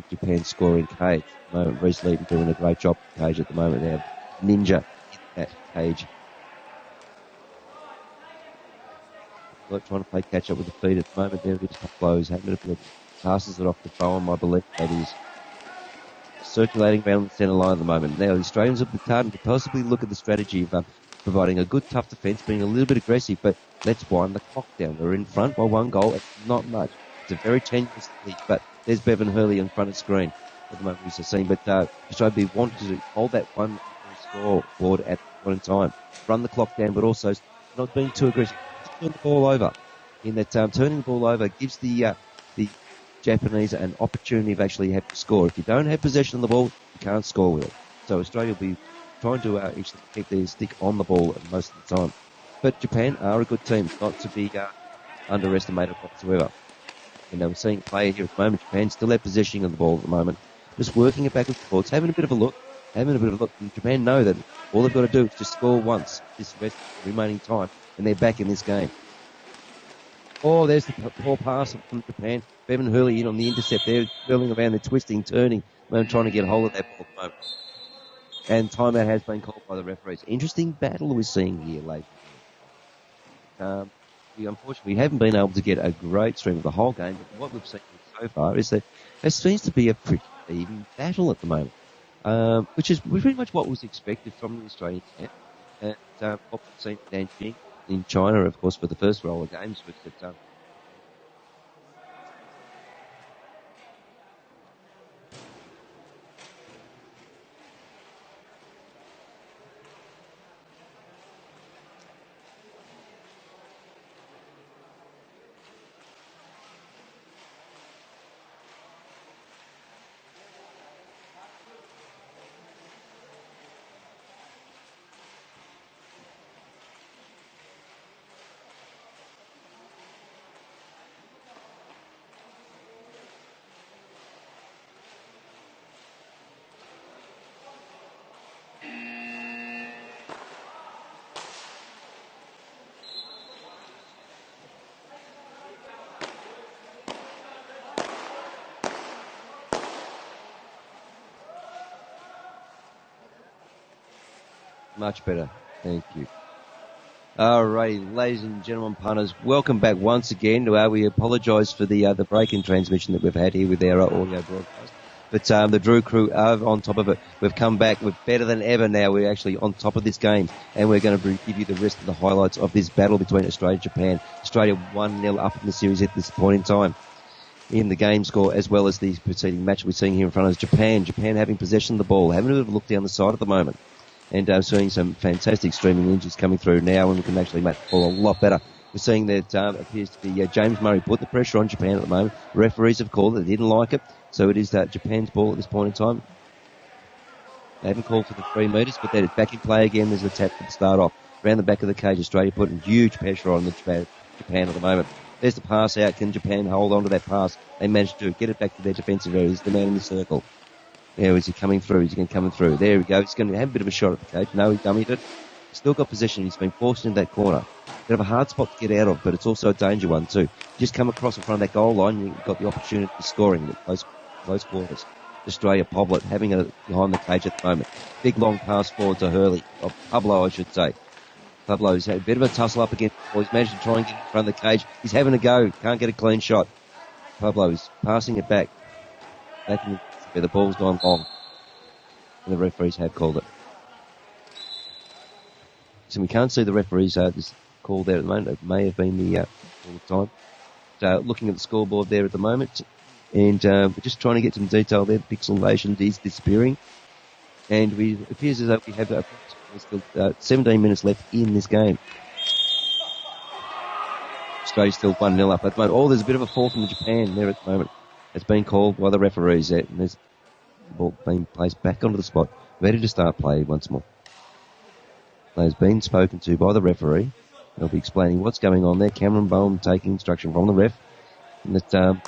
Japan scoring cage. At the moment, Reece Leeton doing a great job in the cage at the moment. They have Ninja in that cage. Trying to play catch up with the feet at the moment. There it is. Pablo's having a bit of passes it off to Bowen, I believe that is. Circulating around the centre line at the moment. Now, the Australians have started to possibly look at the strategy of providing a good, tough defence, being a little bit aggressive, but let's wind the clock down. We're in front by one goal. It's not much. It's a very tenuous lead, but there's Bevan Hurley in front of the screen at the moment, we're seeing. But Australia wanted to hold that one scoreboard at the point in time. Run the clock down, but also not being too aggressive. Turn the ball over. In that turning the ball over gives the Japanese an opportunity of actually having to score. If you don't have possession of the ball, you can't score with it. So Australia will be trying to actually keep their stick on the ball most of the time. But Japan are a good team, not to be underestimated whatsoever. And we're seeing it play here at the moment. Japan still have possession of the ball at the moment. Just working it back and forth, having a bit of a look. And Japan know that all they've got to do is just score once this remaining time, and they're back in this game. Oh, there's the poor pass from Japan. Bevan Hurley in on the intercept there, curling around, they're twisting, turning, trying to get hold of that ball at the moment. And timeout has been called by the referees. Interesting battle we're seeing here, ladies. Unfortunately, we haven't been able to get a great stream of the whole game, but what we've seen so far is that there seems to be a pretty even battle at the moment, which is pretty much what was expected from the Australian camp. And what we've seen in Nanjing, in China, of course, for the first roll of games, was that much better. Thank you. All right, ladies and gentlemen, punters, welcome back once again to we apologise for the break in transmission that we've had here with our audio broadcast. But the Drew crew are on top of it. We've come back. We're better than ever now. We're actually on top of this game, and we're going to give you the rest of the highlights of this battle between Australia and Japan. Australia 1-0 up in the series at this point in time. in the game score as well as the preceding match we're seeing here in front of us. Japan having possession of the ball, having a bit of a look down the side at the moment, and seeing some fantastic streaming images coming through now, and we can actually make the ball a lot better. We're seeing that appears to be James Murray put the pressure on Japan at the moment. Referees have called it, they didn't like it, so it is Japan's ball at this point in time. They haven't called for the 3 metres, but then it's back in play again. There's a tap to start off. Around the back of the cage, Australia putting huge pressure on Japan at the moment. There's the pass out. Can Japan hold on to that pass? They managed to get it back to their defensive area. He's the man in the circle. Now, is he coming through? Is he coming through? There we go. He's going to have a bit of a shot at the cage. No, he dummied it. He's still got possession. He's been forced into that corner. Bit of a hard spot to get out of, but it's also a danger one too. Just come across in front of that goal line, you've got the opportunity of scoring at close quarters. Australia, Poblet having it behind the cage at the moment. Big long pass forward to Hurley, or Pablo I should say. Pablo's had a bit of a tussle up against the ball. He's managed to try and get in front of the cage. He's having a go, can't get a clean shot. Pablo is passing it back in where the ball's gone long. And the referees have called it. So we can't see the referees this call there at the moment. It may have been the all the time. Looking at the scoreboard there at the moment, and we're just trying to get some detail there. The pixelation is disappearing, and it appears as though we have still 17 minutes left in this game. Australia's still 1-0 up at the moment. Oh, there's a bit of a fall from Japan there at the moment. It's been called by the referees there, and there's the ball being placed back onto the spot, ready to start play once more. Player's been spoken to by the referee. They'll be explaining what's going on there. Cameron Bowen taking instruction from the ref. And that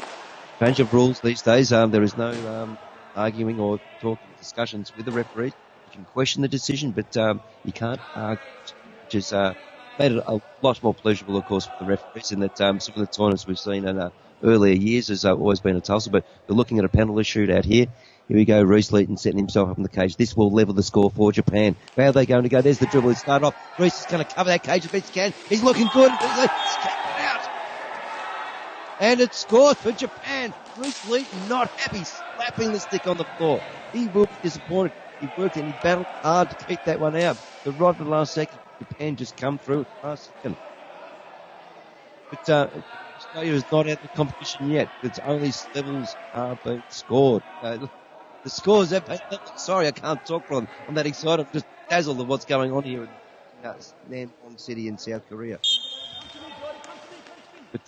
change of rules these days, there is no arguing or talking discussions with the referee. You can question the decision, but you can't argue, which has made it a lot more pleasurable, of course, for the referees. And that some of the tournaments we've seen in earlier years has always been a tussle. But we're looking at a penalty shootout here. Here we go, Reece Leeton setting himself up in the cage. This will level the score for Japan. Where are they going to go? There's the dribble. It started off. Reece is going to cover that cage as best he can. He's looking good. He's out. And it scores for Japan. Reece Leeton not happy, slapping the stick on the floor. He will be disappointed. He worked and he battled hard to keep that one out. But right at the last second, Japan just come through at the last second. But Australia is not out of the competition yet. Its only levels are being scored. The scores have been, sorry, I can't talk for them. I'm that excited. I'm just dazzled of what's going on here in Namwon City in South Korea. But,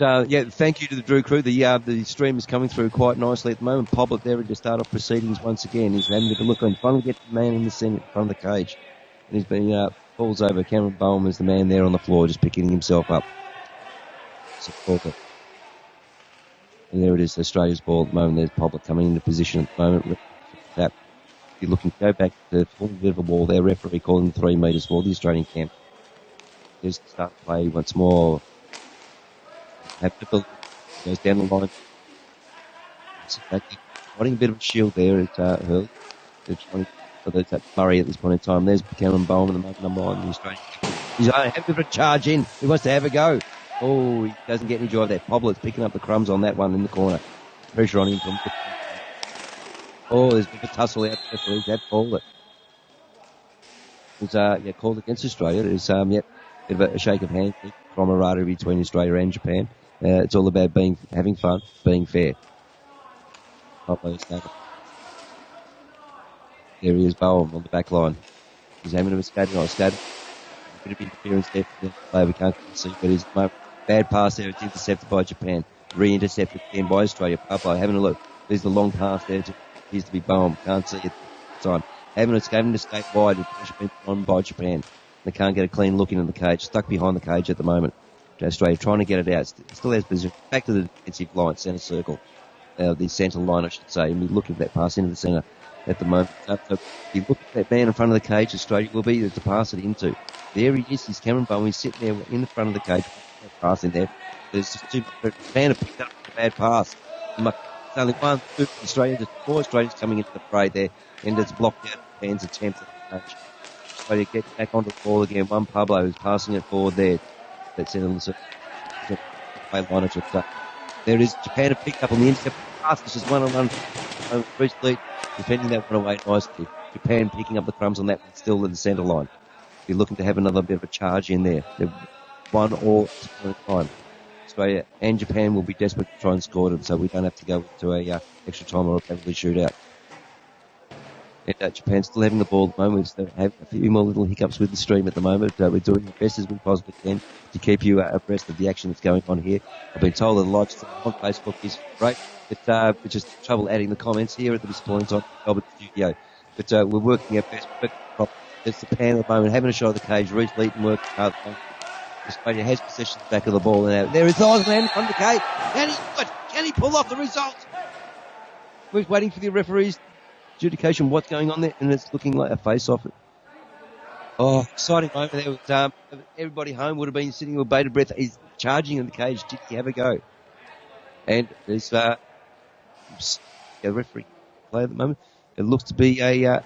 thank you to the Drew crew. The stream is coming through quite nicely at the moment. Poblet there to start off proceedings once again. He's having a look and finally get the man in the centre in front of the cage. And he's been, falls over. Cameron Bowen is the man there on the floor, just picking himself up. Support it. And there it is, Australia's ball at the moment. There's Poblet coming into position at the moment. That you're looking to go back to the full bit of a wall there. Referee calling the 3 metres for the Australian camp. There's the start play once more. Goes down the line. Putting a bit of a shield there at Hurley. There's that Murray at this point in time. There's Cameron Bowman, the number 1 in the Australian camp. He's having a bit of a charge in. He wants to have a go. Oh, he doesn't get any joy of that. Poblet's picking up the crumbs on that one in the corner. Pressure on him from. Oh, there's a bit of a tussle out there. That called it. It was called against Australia. There's bit of a shake of hands, camaraderie between Australia and Japan. It's all about having fun, being fair. There he is, Bowen on the back line. He's aiming at a skating on skating. A bit of interference there from the player we can't see, but he's bad pass there. It's intercepted by Japan. Re-intercepted again by Australia. Pablo having a look. There's the long pass there. Appears to be Bowen. Can't see it at the time. Having to skate wide. It's been on by Japan. They can't get a clean look into the cage. Stuck behind the cage at the moment. Australia trying to get it out. Still has position. Back to the defensive line, centre circle. The centre line, I should say. And we look at that pass into the centre at the moment. So if you look at that man in front of the cage, Australia will be there to pass it into. There he is. He's Cameron Bowen. He's sitting there in the front of the cage. Pass in there. There's just Japan have picked up a bad pass. It's only 1, 2 Australia. There's 4 Australians coming into the fray there. And it's blocked out Japan's attempt at the cage. Australia get back onto the ball again. One Pablo who's passing it forward there. That's in on the play line. There it is. Japan have picked up on the intercept pass. This is 1-on-1. Reece Leeton defending that one away nicely. Japan picking up the crumbs on that one, still in the centre line. Be looking to have another bit of a charge in there. They're 1 or 2 at a time. Australia and Japan will be desperate to try and score them, so we don't have to go to a extra time or a penalty shootout. And Japan's still having the ball at the moment. We're having a few more little hiccups with the stream at the moment. We're doing the best as we possibly can to keep you abreast of the action that's going on here. I've been told that the live stream on Facebook is great, but we're just trouble adding the comments here at this point on Melbourne studio. But we're working our best. It's Japan at the moment, having a shot at the cage. Reece Leeton working hard. Australia has possession at the back of the ball. And there is Osman on the cage. Can he pull off the result? We're waiting for the referees. Adjudication, what's going on there? And it's looking like a face-off. Oh, exciting moment there. Was, everybody home would have been sitting with bated breath. He's charging in the cage. Did he have a go? And there's a referee play at the moment. It looks to be a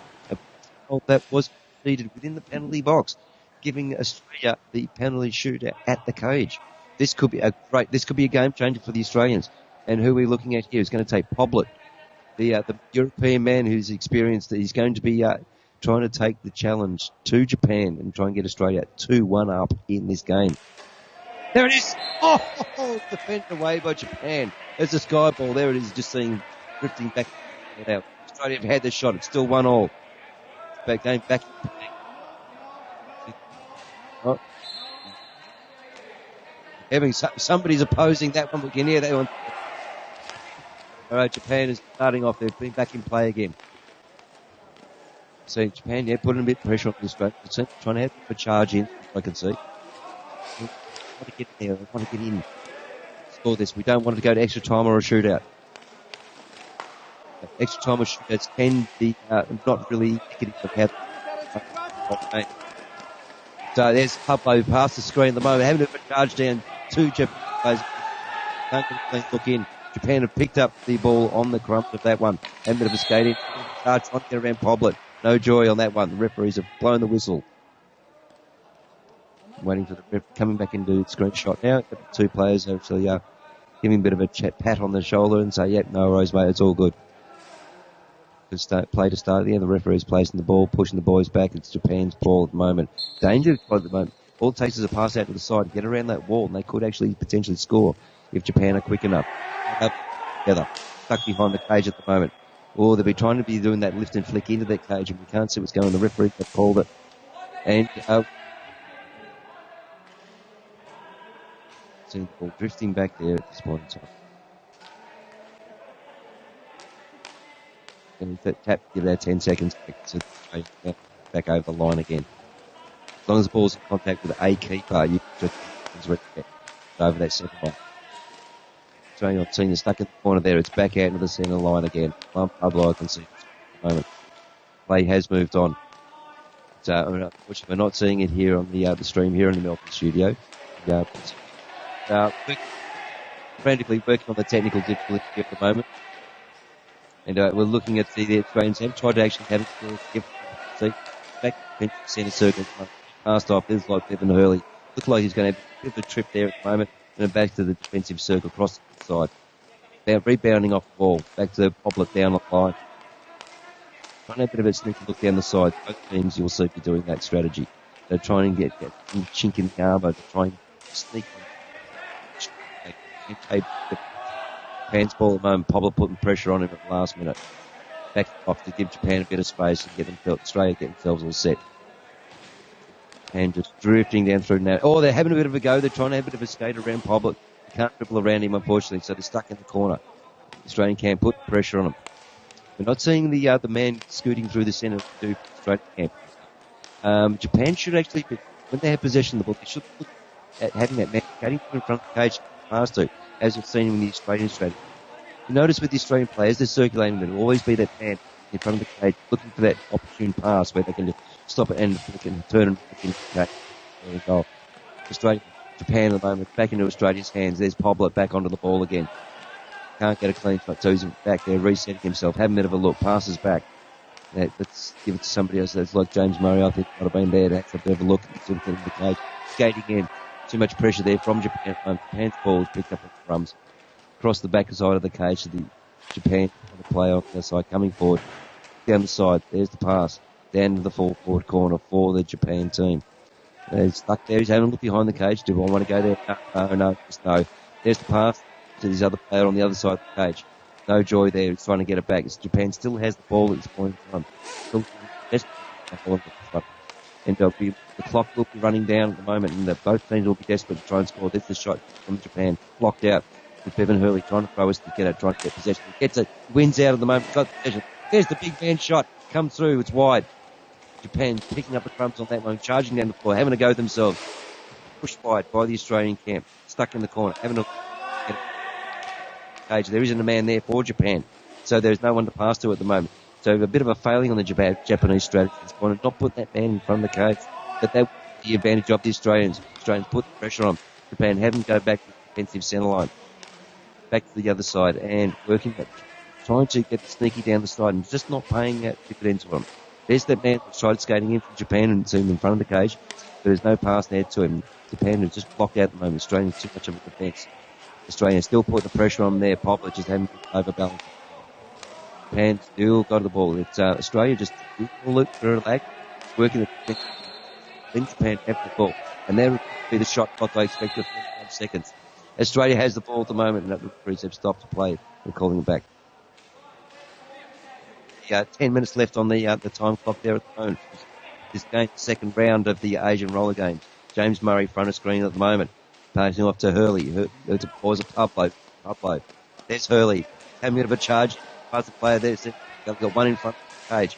that was conceded within the penalty box, giving Australia the penalty shootout at the cage. This could be a game changer for the Australians. And who we're looking at here is going to take Poblet. The European man who's experienced, he's going to be trying to take the challenge to Japan and try and get Australia 2-1 up in this game. There it is! Oh, defended away by Japan. There's a sky ball. There it is, just seeing drifting back out. Australia have had the shot. It's still 1-1. Going back. Oh. Somebody's opposing that one. We can hear that one. All right, Japan is starting off. They've been back in play again. So Japan, putting a bit of pressure on the Australia. Trying to have a charge in, I can see. We want to get there. We want to get in. Score this. We don't want to go to extra time or a shootout. Extra time or shootouts can be not really indicative of how. So there's Pablo past the screen at the moment, having a charge down to Japan. Can't get a clean look in. Japan have picked up the ball on the crump of that one. And a bit of a skating. Trying to get around Poblet. No joy on that one. The referees have blown the whistle. Waiting for the ref coming back into screenshot now. The two players actually giving a bit of a pat on the shoulder and say, yep, no worries, mate, it's all good. Play to start. The referee's placing the ball, pushing the boys back. It's Japan's ball at the moment. Danger at the moment. All it takes is a pass out to the side to get around that wall, and they could actually potentially score if Japan are quick enough. Up together, stuck behind the cage at the moment. Or they'll be trying to be doing that lift and flick into that cage, and we can't see what's going on. The referee have called it. And seeing the ball drifting back there at this point in time. And give that 10 seconds back over the line again. As long as the ball's in contact with a keeper, you can just over that centre line. Australia not seen it stuck in the corner there. It's back out into the centre line again. Pablo, I can see at the moment. Play has moved on. Which we're not seeing it here on the stream here in the Melbourne studio. Frantically working on the technical difficulty at the moment. And we're looking at the Australians have tried to actually have it back to centre circle. Passed off. There's like Bevan Hurley. Looks like he's going to have a bit of a trip there at the moment. And then back to the defensive circle across the side. They're rebounding off the ball. Back to Poblet down the line. Trying to have a bit of a sneaky look down the side. Both teams you'll see be doing that strategy. They're trying to get that chink in the armour to try and sneak on. Japan's ball at the moment. Poblet putting pressure on him at the last minute. Back off to give Japan a bit of space and get Australia get themselves all set. And just drifting down through now. Oh, they're having a bit of a go. They're trying to have a bit of a skate around Poblet. They can't dribble around him, unfortunately, so they're stuck in the corner. The Australian camp put pressure on him. We're not seeing the man scooting through the centre to Australian camp. Japan should actually, when they have possession of the ball, they should look at having that man skating in front of the cage pass to, as we've seen in the Australian strategy. You notice with the Australian players, they're circulating. There'll always be that man in front of the cage looking for that opportune pass where they can just stop it and they can turn it back into the cage. There we go. Japan at the moment, back into Australia's hands. There's Poblet back onto the ball again. Can't get a clean shot, so he's back there resetting himself, having a bit of a look, passes back. Let's give it to somebody else that's like James Murray. I think might have been there to have a bit of a look and get in the cage. Skating in. Too much pressure there from Japan. Japan's ball is picked up at the crumbs. Across the back side of the cage to the Japan on the player on the side coming forward. Down the side, there's the pass. Down to the forward corner for the Japan team. He's stuck there. He's having a look behind the cage. Do I want to go there? No. There's the pass to this other player on the other side of the cage. No joy there. He's trying to get it back. Japan still has the ball at this point in time. Still and the clock will be running down at the moment, and both teams will be desperate to try and score. There's the shot from Japan, blocked out with Bevan Hurley trying to throw us to get it, trying to get possession. He gets it, wins out at the moment, got possession. There's the big man shot, comes through, it's wide. Japan picking up the crumbs on that one, charging down the floor, having a go themselves. Pushed wide by the Australian camp, stuck in the corner, having a cage. There isn't a man there for Japan, so there's no one to pass to at the moment. So a bit of a failing on the Japanese strategy. It's going to not put that man in front of the cage, but that was the advantage of the Australians. Australians put the pressure on. Japan having to go back to the defensive centre line, back to the other side, and working it, trying to get sneaky down the side and just not paying that dividend to him. There's that man that tried skating in from Japan and seen him in front of the cage, but there's no pass there to him. Japan is just blocked out at the moment. Australians too much of a defence. Australia still put the pressure on there. Poplar just having overbalanced. Japan still got the ball. It's Australia just look for a lag, working the defence. Then Japan have the ball, and there will be the shot clock I expect of 45 seconds. Australia has the ball at the moment, and that referees have stopped to play and calling it back. 10 minutes left on the time clock there at the moment. This game, second round of the Asian roller games. James Murray front of screen at the moment, passing off to Hurley. It's a Pablo. There's Hurley having a bit of a charge. Pass the player there. They've got one in front of the cage.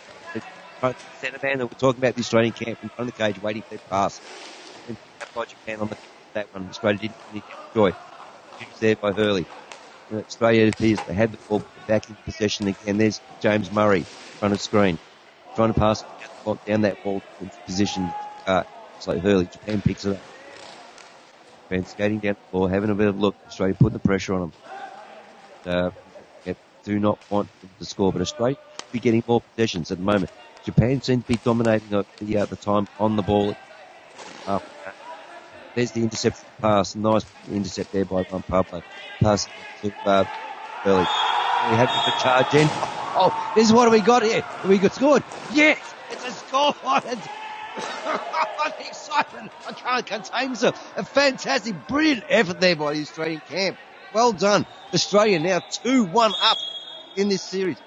The centre man that we're talking about, the Australian camp in front of the cage, waiting for that pass. And by Japan on that one. Australia didn't enjoy. Used there by Hurley. Australia appears to have the ball back in possession again. There's James Murray, front of screen, trying to pass down that ball into position. It's like Hurley. Japan picks it up. Japan skating down the floor, having a bit of a look. Australia putting the pressure on them. Do not want them to score, but Australia should be getting more possessions at the moment. Japan seems to be dominating the time on the ball. There's the intercept pass. Nice intercept there by Pablo. Pass to Hurley. We have the charge in. Oh, this is what have we got here? Have we got scored? Yes! It's a score! What excitement! I can't contain myself. A fantastic, brilliant effort there by the Australian camp. Well done. Australia now 2-1 up in this series.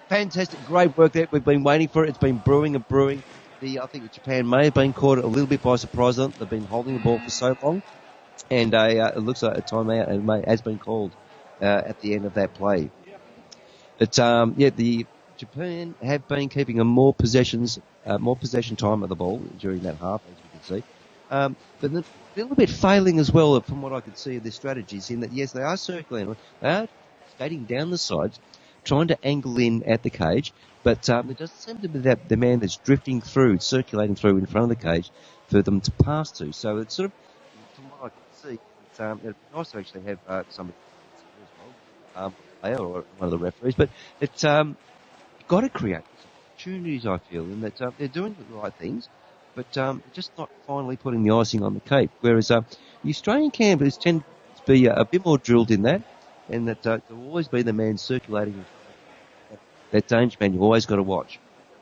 Fantastic, great work there. We've been waiting for it. It's been brewing and brewing. I think Japan may have been caught a little bit by surprise on it. They've been holding the ball for so long. And it looks like a timeout has been called at the end of that play. But, the Japan have been keeping a more possession time of the ball during that half, as you can see. But a little bit failing as well from what I could see of their strategies in that, yes, they are circling. They are skating down the sides, trying to angle in at the cage, but there doesn't seem to be the man that's drifting through, circulating through in front of the cage for them to pass to. So it's sort of, from what I can see, it'd be nice to actually have somebody as well, player or one of the referees, but it's you've got to create opportunities, I feel, in that they're doing the right things, but just not finally putting the icing on the cake. Whereas the Australian campers tend to be a bit more drilled in that, and that there will always be the man circulating. That danger man you've always got to watch,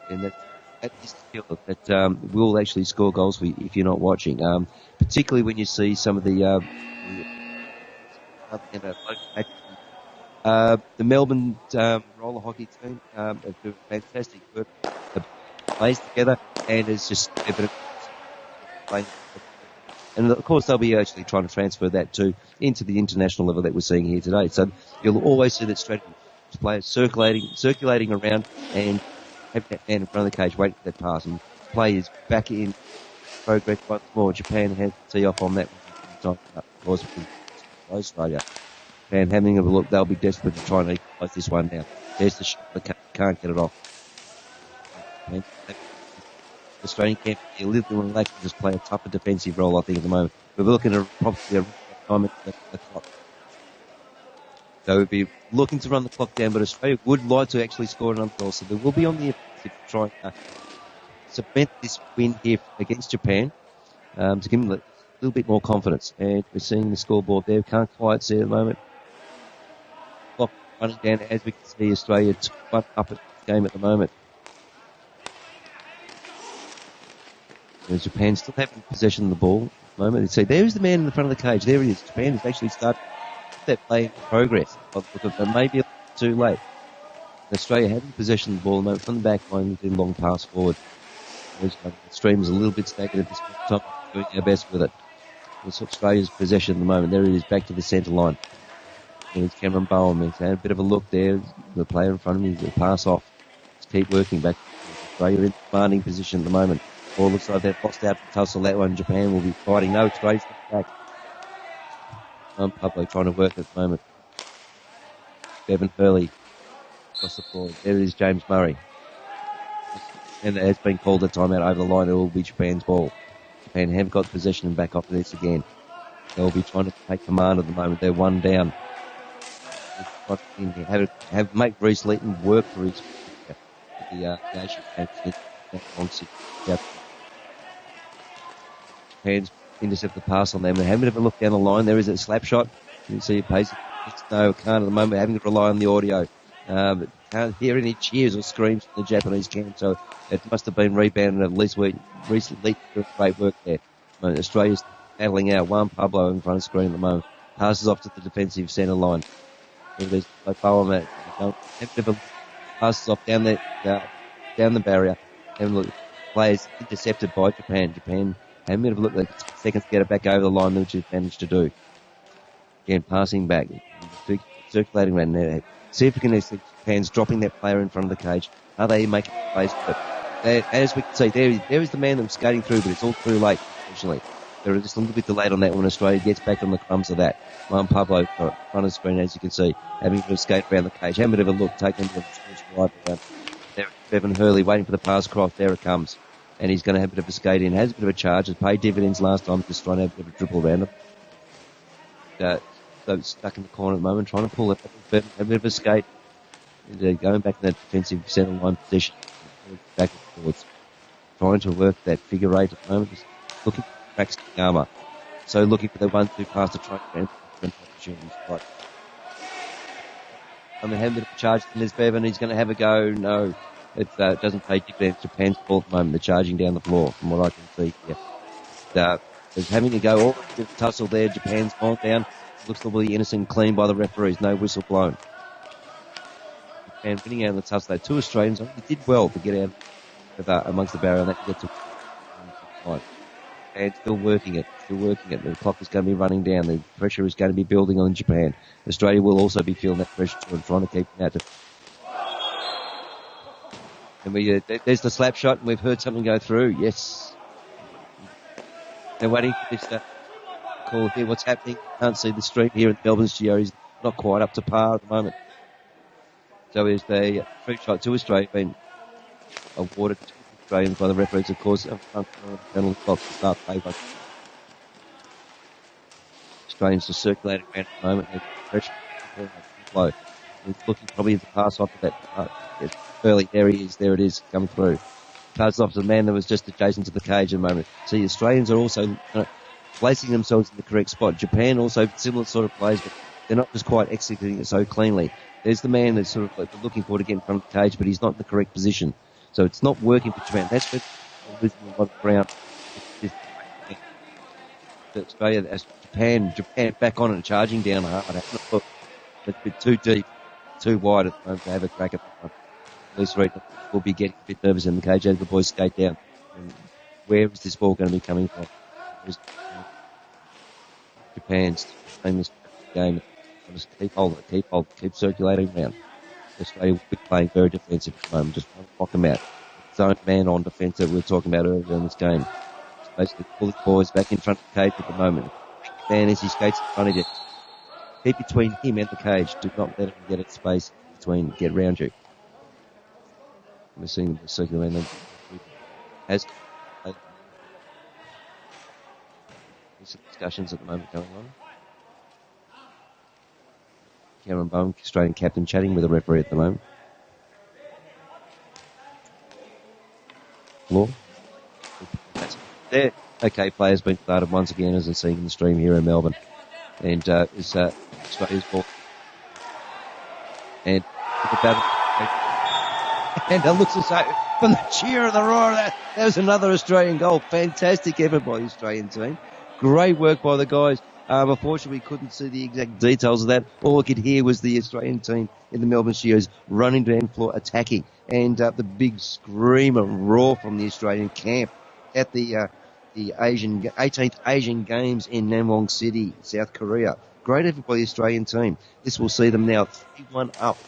and that is the skill that will actually score goals for you if you're not watching. Particularly when you see some of the Melbourne roller hockey team have done fantastic work. They plays together, and it's just a bit of playing. And of course, they'll be actually trying to transfer that into the international level that we're seeing here today. So you'll always see that strategy. Players circulating around and have that man in front of the cage waiting for that pass, and players back in progress once more. Japan has to tee off on that one, of course, with Australia. And having a look, they'll be desperate to try and equalise this one now. There's the shot, they can't get it off. The Australian camp a little bit relaxed and just play a tougher defensive role, I think, at the moment. We're looking at probably a time at the clock. So we'll be looking to run the clock down, but Australia would like to actually score another goal. So they will be on the offensive to try and cement this win here against Japan to give them a little bit more confidence. And we're seeing the scoreboard there. Can't quite see it at the moment. Clock running down as we can see Australia 2-1 up at the game at the moment. Japan still having possession of the ball at the moment. See, there's the man in the front of the cage. There he is. Japan has actually started that play in progress. But maybe a little too late. Australia having possession of the ball at the moment from the back line with a long pass forward. The stream is a little bit staggered at this time. Doing our best with it. It's Australia's possession at the moment. There it is, back to the centre line. There's Cameron Bowen. He's had a bit of a look there. The player in front of him, he'll pass off. Let's keep working back. Australia in commanding position at the moment. Ball looks like they've lost out to tussle that one. Japan will be fighting. No, Australia's back. Pablo trying to work at the moment. Bevan Hurley across the floor. There it is, James Murray. And it has been called a timeout over the line. It will be Japan's ball. Japan have got possession and back off this again. They'll be trying to take command at the moment. They're one down. Make Reece Leeton work for his the Asian games. Japan's intercept the pass on them. They're having a bit of a look down the line. There is a slap shot. You can see it pays. No, can't at the moment. Having to rely on the audio. But can't hear any cheers or screams from the Japanese camp, so it must have been rebounded at least recently. Great work there. Australia's battling out. Juan Pablo in front of the screen at the moment. Passes off to the defensive centre line. There's Bowen passes off down the barrier. And look, players intercepted by Japan. Japan had a bit of a look at seconds to get it back over the line, which they've managed to do. Again, passing back, circulating around there. See if we can see Japan's dropping that player in front of the cage. Are they making plays? As we can see, there is the man that was skating through, but it's all too late, unfortunately. They're just a little bit delayed on that when Australia gets back on the crumbs of that. Juan Pablo, front of the screen, as you can see, having to skate around the cage. Have a bit of a look, taking the right around. There, Bevan Hurley waiting for the pass across. There it comes. And he's going to have a bit of a skate in. Has a bit of a charge. Has paid dividends last time, just trying to have a bit of a dribble around him. So stuck in the corner at the moment, trying to pull it. Have a bit of a skate. Going back in that defensive centre line position. Back and forwards. Trying to work that figure eight at the moment. Just looking for cracks in the armour. So looking for the 1-2 pass to try and opportunities. Right. Having a bit of a charge in this Bevan. He's going to have a go. No. It doesn't pay dividends. Japan's ball at the moment. They're charging down the floor, from what I can see here. There's having to go all the tussle there. Japan's gone down. Looks to be innocent, clean by the referees. No whistle blown. Japan winning out in the tussle. They two Australians. They did well to get out of, amongst the barrier. And that get to right. And still working it. The clock is going to be running down. The pressure is going to be building on Japan. Australia will also be feeling that pressure too and trying to keep them out to. And there's the slap shot, and we've heard something go through. Yes. They're waiting for this call here. What's happening? Can't see the stream here in Melbourne studio. He's not quite up to par at the moment. So is the free shot to Australia being awarded to Australians by the referees, of course. Penalty box to start play by Australians just circulating around at the moment. Pressure low. He's looking probably to pass off to that. Yes, early, there he is. There it is, come through. Passes off to the man that was just adjacent to the cage at the moment. See, Australians are also placing themselves in the correct spot. Japan also similar sort of plays, but they're not just quite executing it so cleanly. There's the man that's sort of like looking for to get in front of the cage, but he's not in the correct position. So it's not working for Japan. That's where they're losing a lot of ground. Australia, as Japan back on it and charging down hard. It's a bit too deep, too wide at the moment to have a crack at the front. At least will be getting a bit nervous in the cage as the boys skate down. And where is this ball going to be coming from? Japan's playing this game. Just keep circulating around. Australia will be playing very defensive at the moment, just trying to lock them out. Zone man on defence that we were talking about earlier in this game. Just basically pull his boys back in front of the cage at the moment. Man, as he skates in front of you, keep between him and the cage. Do not let him get at space get around you. We're seeing them circulating them. There's some discussions at the moment going on. Cameron Bowen, Australian captain, chatting with the referee at the moment. Law. There. Okay, players been started once again, as I'm seeing in the stream here in Melbourne. And it's Australia's ball. And the battle. And it looks as though from the cheer and the roar, that was another Australian goal. Fantastic effort by the Australian team. Great work by the guys. Unfortunately, we couldn't see the exact details of that. All we could hear was the Australian team in the Melbourne Studios running to the end floor, attacking, and the big scream and roar from the Australian camp at the 18th Asian Games in Namwong City, South Korea. Great effort by the Australian team. This will see them now 3-1 up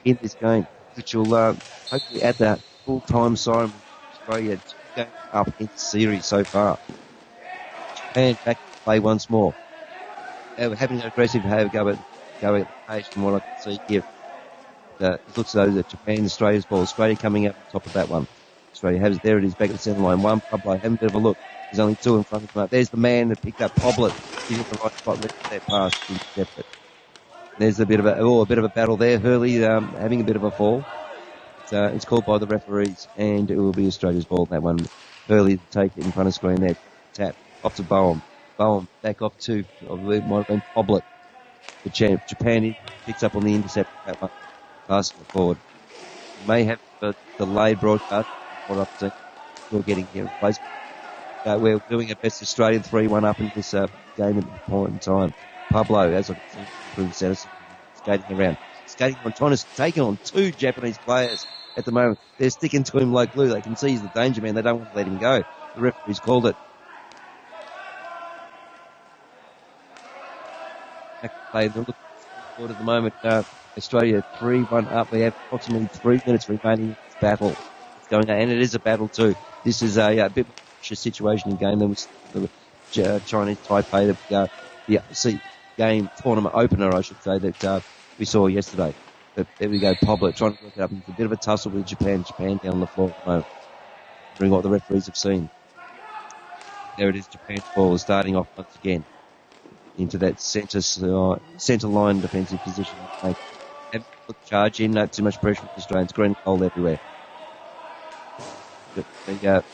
in this game, which will hopefully at that full-time siren Australia 2 games up in the series so far. And back to play once more. Having an aggressive go at the page from what I can see here. It looks as though that Japan, Australia's ball. Australia coming out on top of that one. Australia has, there it is, back at the centre line. One Pablo, having a bit of a look. There's only two in front of him. There's the man that picked up Poblet. He's at the right spot, left that pass, intercept it. There's a bit of a battle there. Hurley having a bit of a fall. It's called by the referees, and it will be Australia's ball. That one, Hurley to take it in front of screen there. Tap off to Bowen. Bowen back off to, I believe it might have been Poblet. The champ. Japan picks up on the intercept. That one, passing it forward. May have a delayed broadcast. What I've seen, we're getting here in place. We're doing our best Australian 3-1 up in this game at this point in time. Pablo, as I can see through the centre, skating around. Skating on, trying to take on two Japanese players at the moment. They're sticking to him like glue. They can see he's the danger man. They don't want to let him go. The referee's called it. They're looking forward at the moment. Australia 3-1 up. We have approximately 3 minutes remaining in this battle. It's going on, and it is a battle too. This is a bit more situation in game than the Chinese Taipei, the game tournament opener, I should say, that we saw yesterday. But there we go, Poblet trying to work it up. It's a bit of a tussle with Japan. Japan down on the floor at the moment, doing what the referees have seen. There it is, Japan's ball is starting off once again into that centre line defensive position. Have a look, charge in, not too much pressure with the Australians. Green cold everywhere. But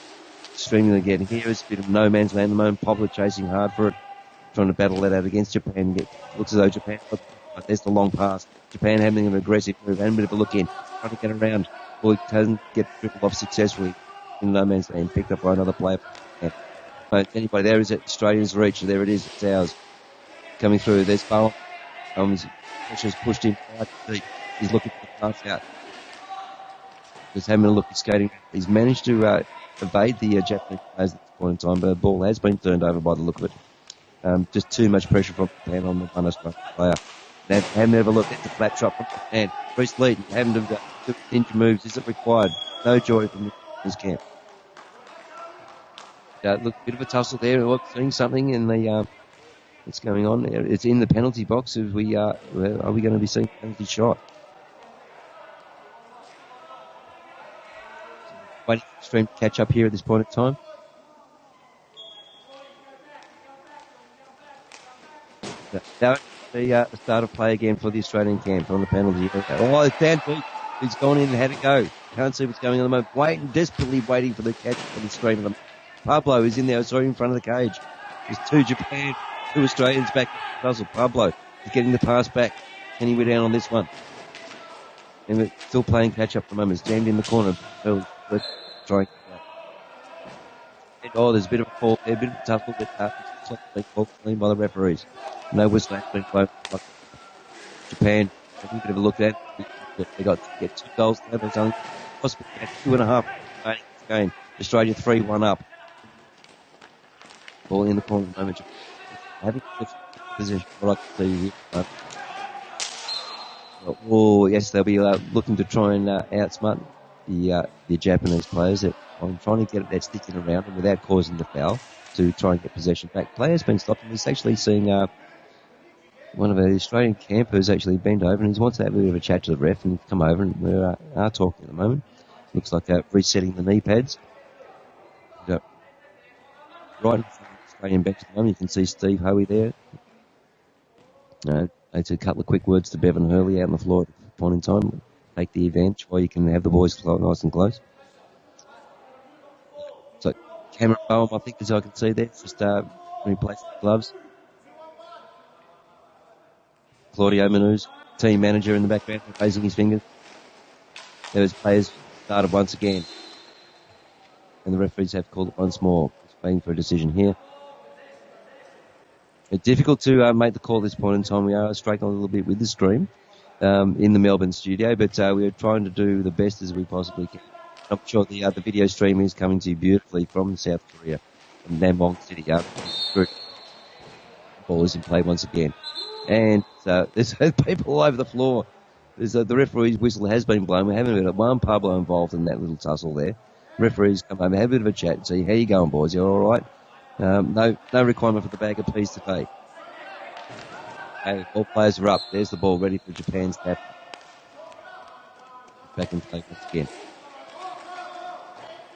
streaming again. Here is a bit of no man's land at the moment. Poblet chasing hard for it, trying to battle that out against Japan. Looks as though Japan, there's the long pass. Japan having an aggressive move and a bit of a look in, trying to get around. Boy doesn't get dribbled off successfully in no man's land, picked up by another player. Anybody, there is it, Australia's reach. There it is, it's ours. Coming through, there's Bowen. His pressure's pushed him right deep. He's looking for the pass out. Just having a look at skating. He's managed to evade the Japanese players at this point in time, but the ball has been turned over by the look of it. Just too much pressure from Japan on the one Australian player. Now, having a look at the flat shot from Japan. Reece Leeton having to do ninja moves. Is it required? No joy from his camp. Look, a bit of a tussle there. Look, seeing something in the what's going on there. It's in the penalty box. Are we going to be seeing a penalty shot? Waiting for the stream to catch up here at this point in time. Now, the start of play again for the Australian camp on the penalty. Oh, it's down deep. He's gone in and had it go. Can't see what's going on at the moment. Desperately waiting for the catch for the stream of them. Pablo is in there, sorry, in front of the cage. There's two Australians back. Puzzle. Pablo is getting the pass back. Can he go down on this one? And we're still playing catch up at the moment. It's jammed in the corner. Let's try. Oh, there's a bit of a fall there, a bit of a tussle, but it's called clean by the referees. No whistle has been blown. Japan, a bit of a look at it. They got to get 2 goals. There's only possibly 2.5 remaining in this game. Australia 3-1 up. Ball in the corner at the moment. Having a position, what I can see here. Oh, yes, they'll be looking to try and outsmart the Japanese players. I'm trying to get that sticking around them without causing the foul to try and get possession back. Player's been stopped, and he's actually seeing one of the Australian campers actually bent over, and he wants to have a bit of a chat to the ref and come over, and we are talking at the moment. Looks like resetting the knee pads. Right in front of the Australian bench at the moment, you can see Steve Hoey there. It's a couple of quick words to Bevan Hurley out on the floor at the point in time. Take the advantage while you can have the boys nice and close. So Cameron Bowen, I think, as I can see there, just replacing the gloves. Claudio Manuz, team manager in the background, raising his fingers. There was players started once again. And the referees have called it once more. Just waiting for a decision here. It's difficult to make the call at this point in time. We are struggling a little bit with the stream in the Melbourne studio, but we are trying to do the best as we possibly can. I'm sure the video stream is coming to you beautifully from South Korea, from Namwong City. The ball is in play once again. And there's people all over the floor. The referee's whistle has been blown. We haven't had one Pablo involved in that little tussle there. Referees come over, have a bit of a chat and see how you going, boys. You all right? No requirement for the bag of peas today. Okay, all players are up. There's the ball ready for Japan's tap. Back in play once again.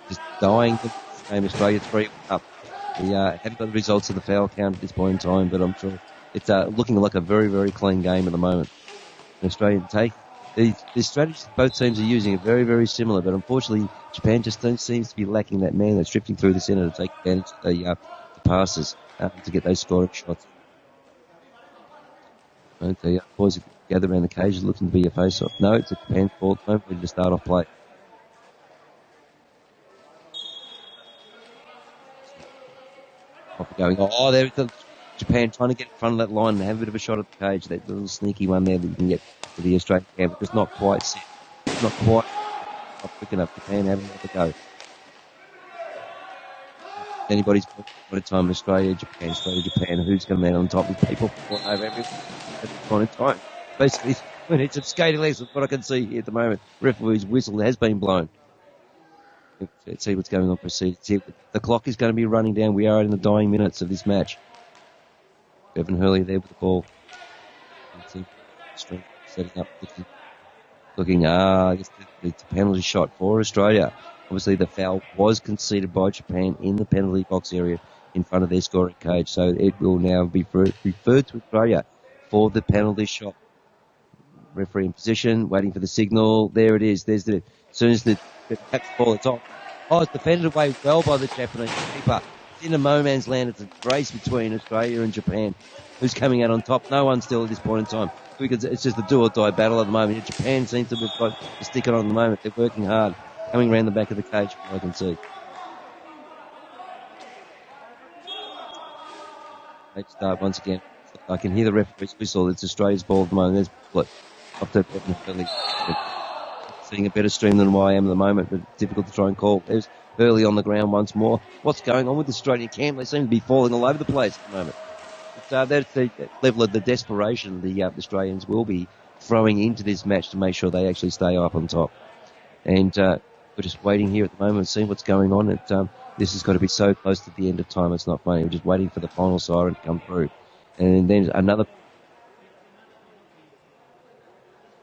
Just dying to game Australia 3 up. We haven't got the results of the foul count at this point in time, but I'm sure it's looking like a very, very clean game at the moment. An Australian take. The strategies both teams are using are very, very similar, but unfortunately Japan just seems to be lacking that man that's drifting through the centre to take advantage of the passes to get those scoring shots. The boys gather around the cage looking to be a face-off. No, it's a Japan ball at the moment, ready to start off play. Going, there's Japan trying to get in front of that line and have a bit of a shot at the cage. That little sneaky one there that you can get to the Australian camp. It's not quite set. It's not quick enough. Japan having another go. Anybody's point of time in Australia, Japan. Who's going to land on top with people over everything at this point in time? Basically, we need some skating legs. That's what I can see here at the moment. Referee's whistle has been blown. Let's see what's going on. Proceed. The clock is going to be running down. We are in the dying minutes of this match. Bevan Hurley there with the ball. Setting up, looking. It's a penalty shot for Australia. Obviously, the foul was conceded by Japan in the penalty box area in front of their scoring cage, so it will now be referred to Australia for the penalty shot. Referee in position, waiting for the signal. There it is. As soon as the ball, it's off. It's defended away well by the Japanese keeper. It's in a no man's land. It's a race between Australia and Japan. Who's coming out on top? No one still at this point in time. It's just a do or die battle at the moment. Japan seems to have got the stick on at the moment. They're working hard, coming around the back of the cage, from what I can see. Let's start once again. I can hear the referee's whistle. It's Australia's ball at the moment. There's split up to Philly. Seeing a better stream than I am at the moment, but it's difficult to try and call. There's Hurley on the ground once more. What's going on with the Australian camp? They seem to be falling all over the place at the moment. But that's the level of the desperation the Australians will be throwing into this match to make sure they actually stay up on top. And we're just waiting here at the moment, seeing what's going on. This has got to be so close to the end of time, it's not funny. We're just waiting for the final siren to come through. And then another...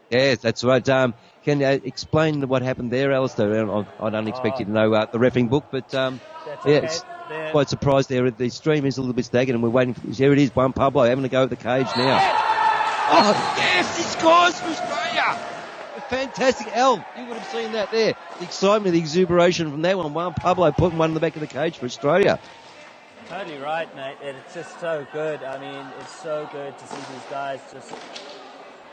Yes, that's right. Can you explain what happened there, Alistair? I don't expect you to know the reffing book, but it's quite surprised there. The stream is a little bit stagnant, and we're waiting for this. Here it is, Juan Pablo having to go at the cage now. Oh, yes, he scores for Australia! A fantastic L. You would have seen that there. The excitement, the exuberation from that one. Juan Pablo putting one in the back of the cage for Australia. Totally right, mate. It's just so good. I mean, it's so good to see these guys just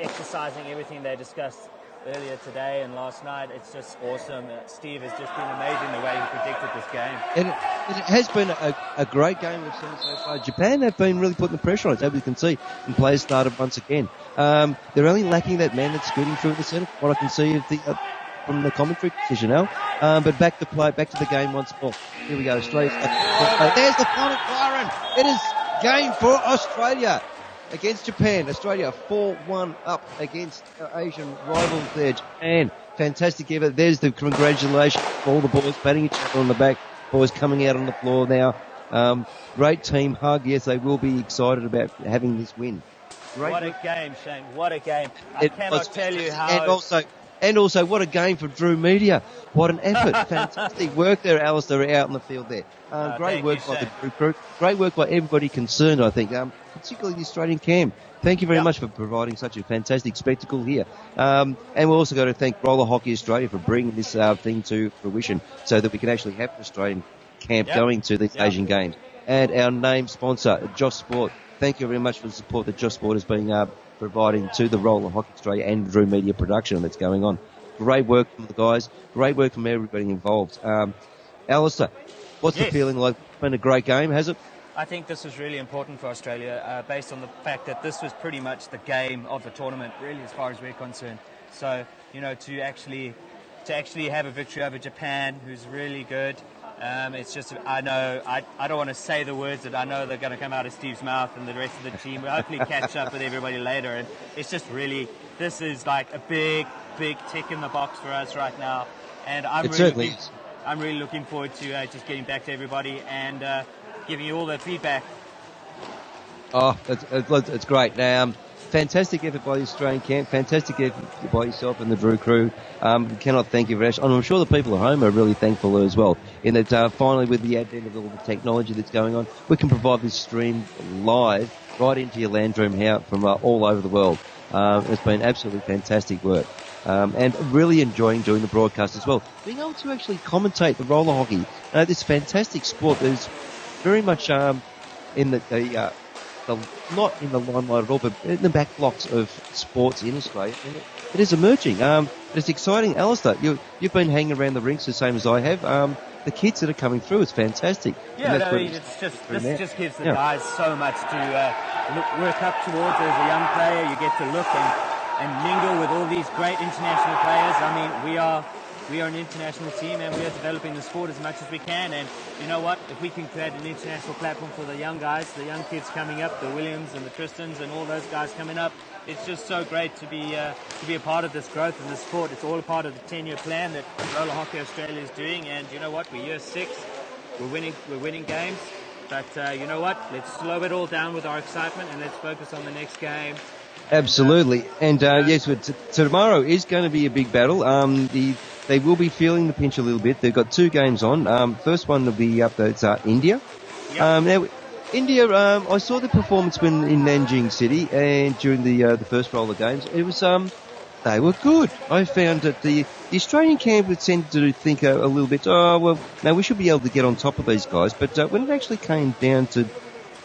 exercising everything they discussed earlier today and last night. It's just awesome. Steve has just been amazing the way he predicted this game. And it has been a great game we've seen so far. Japan have been really putting the pressure on it, as you can see, and players started once again. They're only lacking that man that's scooting through the centre, what I can see of from the commentary position now. But back to the game once more. Here we go, Australia. There's the final siren. It is game for Australia against Japan. Australia 4-1 up against our Asian rivals there, Japan. Fantastic effort. There's the congratulations for all the boys patting each other on the back. Boys coming out on the floor now. Great team hug. Yes, they will be excited about having this win. What a game, Shane. What a game. I cannot tell you how... And also, what a game for Drew Media. What an effort. Fantastic work there, Alistair, out in the field there. Great work by the Drew crew. Great work by everybody concerned, I think, particularly the Australian camp. Thank you very much for providing such a fantastic spectacle here. And we're also going to thank Roller Hockey Australia for bringing this thing to fruition so that we can actually have an Australian camp going to these Asian Games. And our name sponsor, Josh Sport. Thank you very much for the support that Josh Sport has been providing to the Roller Hockey Australia and Drew Media production that's going on. great work from the guys, great work from everybody involved. Alistair, what's the feeling like? It's been a great game, has it? I think this was really important for Australia, based on the fact that this was pretty much the game of the tournament, really, as far as we're concerned. So, to actually have a victory over Japan, who's really good. It's just, I don't want to say the words that I know they're going to come out of Steve's mouth and the rest of the team. We'll hopefully catch up with everybody later. And it's just really, this is like a big, big tick in the box for us right now. And I'm really looking forward to just getting back to everybody and giving you all the feedback. Oh, it's great. Fantastic effort by the Australian camp. Fantastic effort by yourself and the Drew crew. We cannot thank you very much. And I'm sure the people at home are really thankful as well. In that finally, with the advent of all the technology that's going on, we can provide this stream live right into your Landroom house from all over the world. It's been absolutely fantastic work. And really enjoying doing the broadcast as well. Being able to actually commentate the roller hockey. This fantastic sport that is very much in the not in the limelight at all, but in the back blocks of sports in Australia. And it is emerging. It's exciting. Alistair, you've been hanging around the rinks the same as I have. The kids that are coming through, it's fantastic. Yeah, this just gives the guys so much to work up towards as a young player. You get to look and mingle with all these great international players. I mean, we are an international team and we are developing the sport as much as we can. And you know what? If we can create an international platform for the young guys, the young kids coming up, the Williams and the Tristans and all those guys coming up, it's just so great to be a part of this growth in the sport. It's all a part of the 10-year plan that Roller Hockey Australia is doing. And you know what? We're year 6. We're winning games. But you know what? Let's slow it all down with our excitement and let's focus on the next game. Absolutely. And yes, tomorrow is going to be a big battle. They will be feeling the pinch a little bit. They've got 2 games on. First one will be up there. It's India. Yep. Now, India, I saw the performance in Nanjing City and during the first roller games. It was they were good. I found that the Australian camp would tend to think a little bit, we should be able to get on top of these guys. But when it actually came down to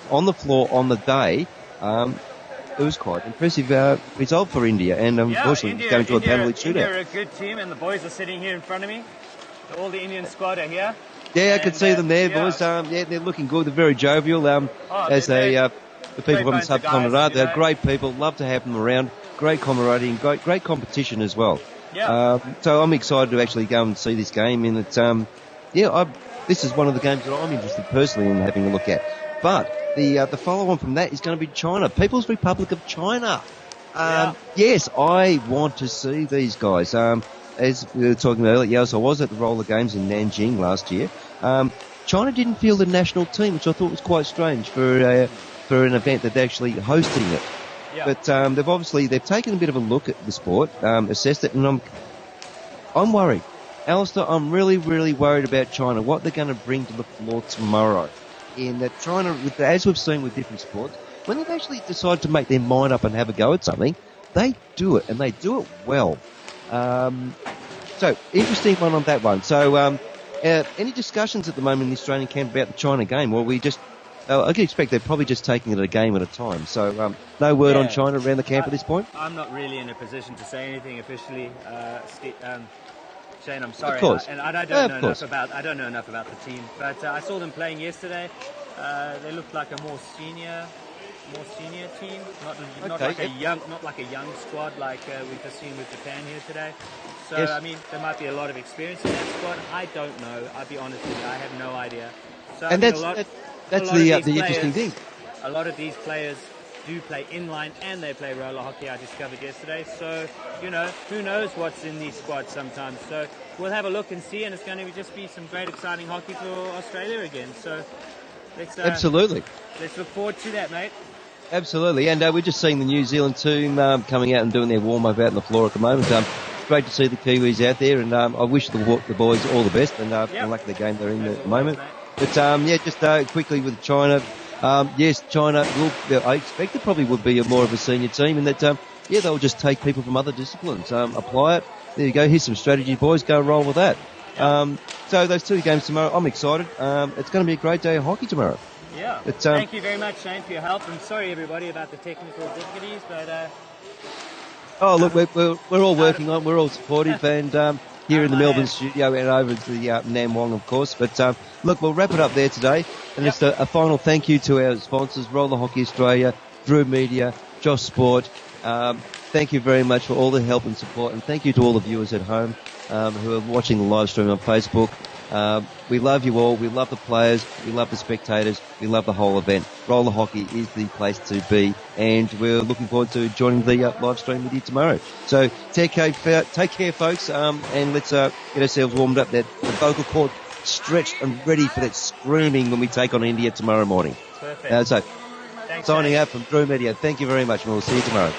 on the floor on the day, it was quite impressive result for India, and unfortunately going to a penalty shootout. India are a good team, and the boys are sitting here in front of me. All the Indian squad are here. Yeah, I could see them there, boys. They're looking good. They're very jovial. The people from the subcontinent, they're great people. Love to have them around. Great camaraderie and great competition as well. Yeah. So I'm excited to actually go and see this game. And it's this is one of the games that I'm interested personally in having a look at. But the follow-on from that is going to be China, People's Republic of China. Yes, I want to see these guys. As we were talking about earlier, yes, I was at the roller games in Nanjing last year. China didn't field a national team, which I thought was quite strange for an event that they're actually hosting it. Yeah. But they've taken a bit of a look at the sport, assessed it, and I'm worried. Alistair, I'm really, really worried about China, what they're going to bring to the floor tomorrow. In that China, as we've seen with different sports, when they've actually decided to make their mind up and have a go at something, they do it, and they do it well. So, interesting one on that one. So, any discussions at the moment in the Australian camp about the China game, or we just... I can expect they're probably just taking it a game at a time. So, no word on China around the camp at this point? I'm not really in a position to say anything officially, Shane, I'm sorry. Of course. I don't know enough about the team, but I saw them playing yesterday. They looked like a more senior team, not like a young squad like we've just seen with Japan here today. So yes. I mean, there might be a lot of experience in that squad. I don't know. I'll be honest with you, I have no idea. So and that's the interesting thing. A lot of these players do play inline and they play roller hockey, I discovered yesterday. So, who knows what's in these squads sometimes. So we'll have a look and see, and it's going to just be some great, exciting hockey for Australia again. So absolutely. Let's look forward to that, mate. Absolutely. And we're just seeing the New Zealand team coming out and doing their warm-up out on the floor at the moment. Great to see the Kiwis out there, and I wish the boys all the best, and I like the game they're in at the moment. But, just quickly with China. Yes, China I expect it probably would be more of a senior team, and that, they'll just take people from other disciplines, apply it. There you go. Here's some strategy, boys. Go roll with that. So those 2 games tomorrow, I'm excited. It's going to be a great day of hockey tomorrow. Yeah. But, thank you very much, Shane, for your help. I'm sorry, everybody, about the technical difficulties, but Oh, look, we're all working on. We're all supportive, and here in the Melbourne studio and over to the Namwong, of course. But look, we'll wrap it up there today, and just a final thank you to our sponsors: Roller Hockey Australia, Drew Media, Josh Sport. Thank you very much for all the help and support, and thank you to all the viewers at home who are watching the live stream on Facebook. We love you all. We love the players. We love the spectators. We love the whole event. Roller hockey is the place to be, and we're looking forward to joining the live stream with you tomorrow. So take care, folks, and let's get ourselves warmed up. That the vocal cord stretched and ready for that screaming when we take on India tomorrow morning. Perfect. So Thanks, signing out from Drew Media. Thank you very much, and we'll see you tomorrow.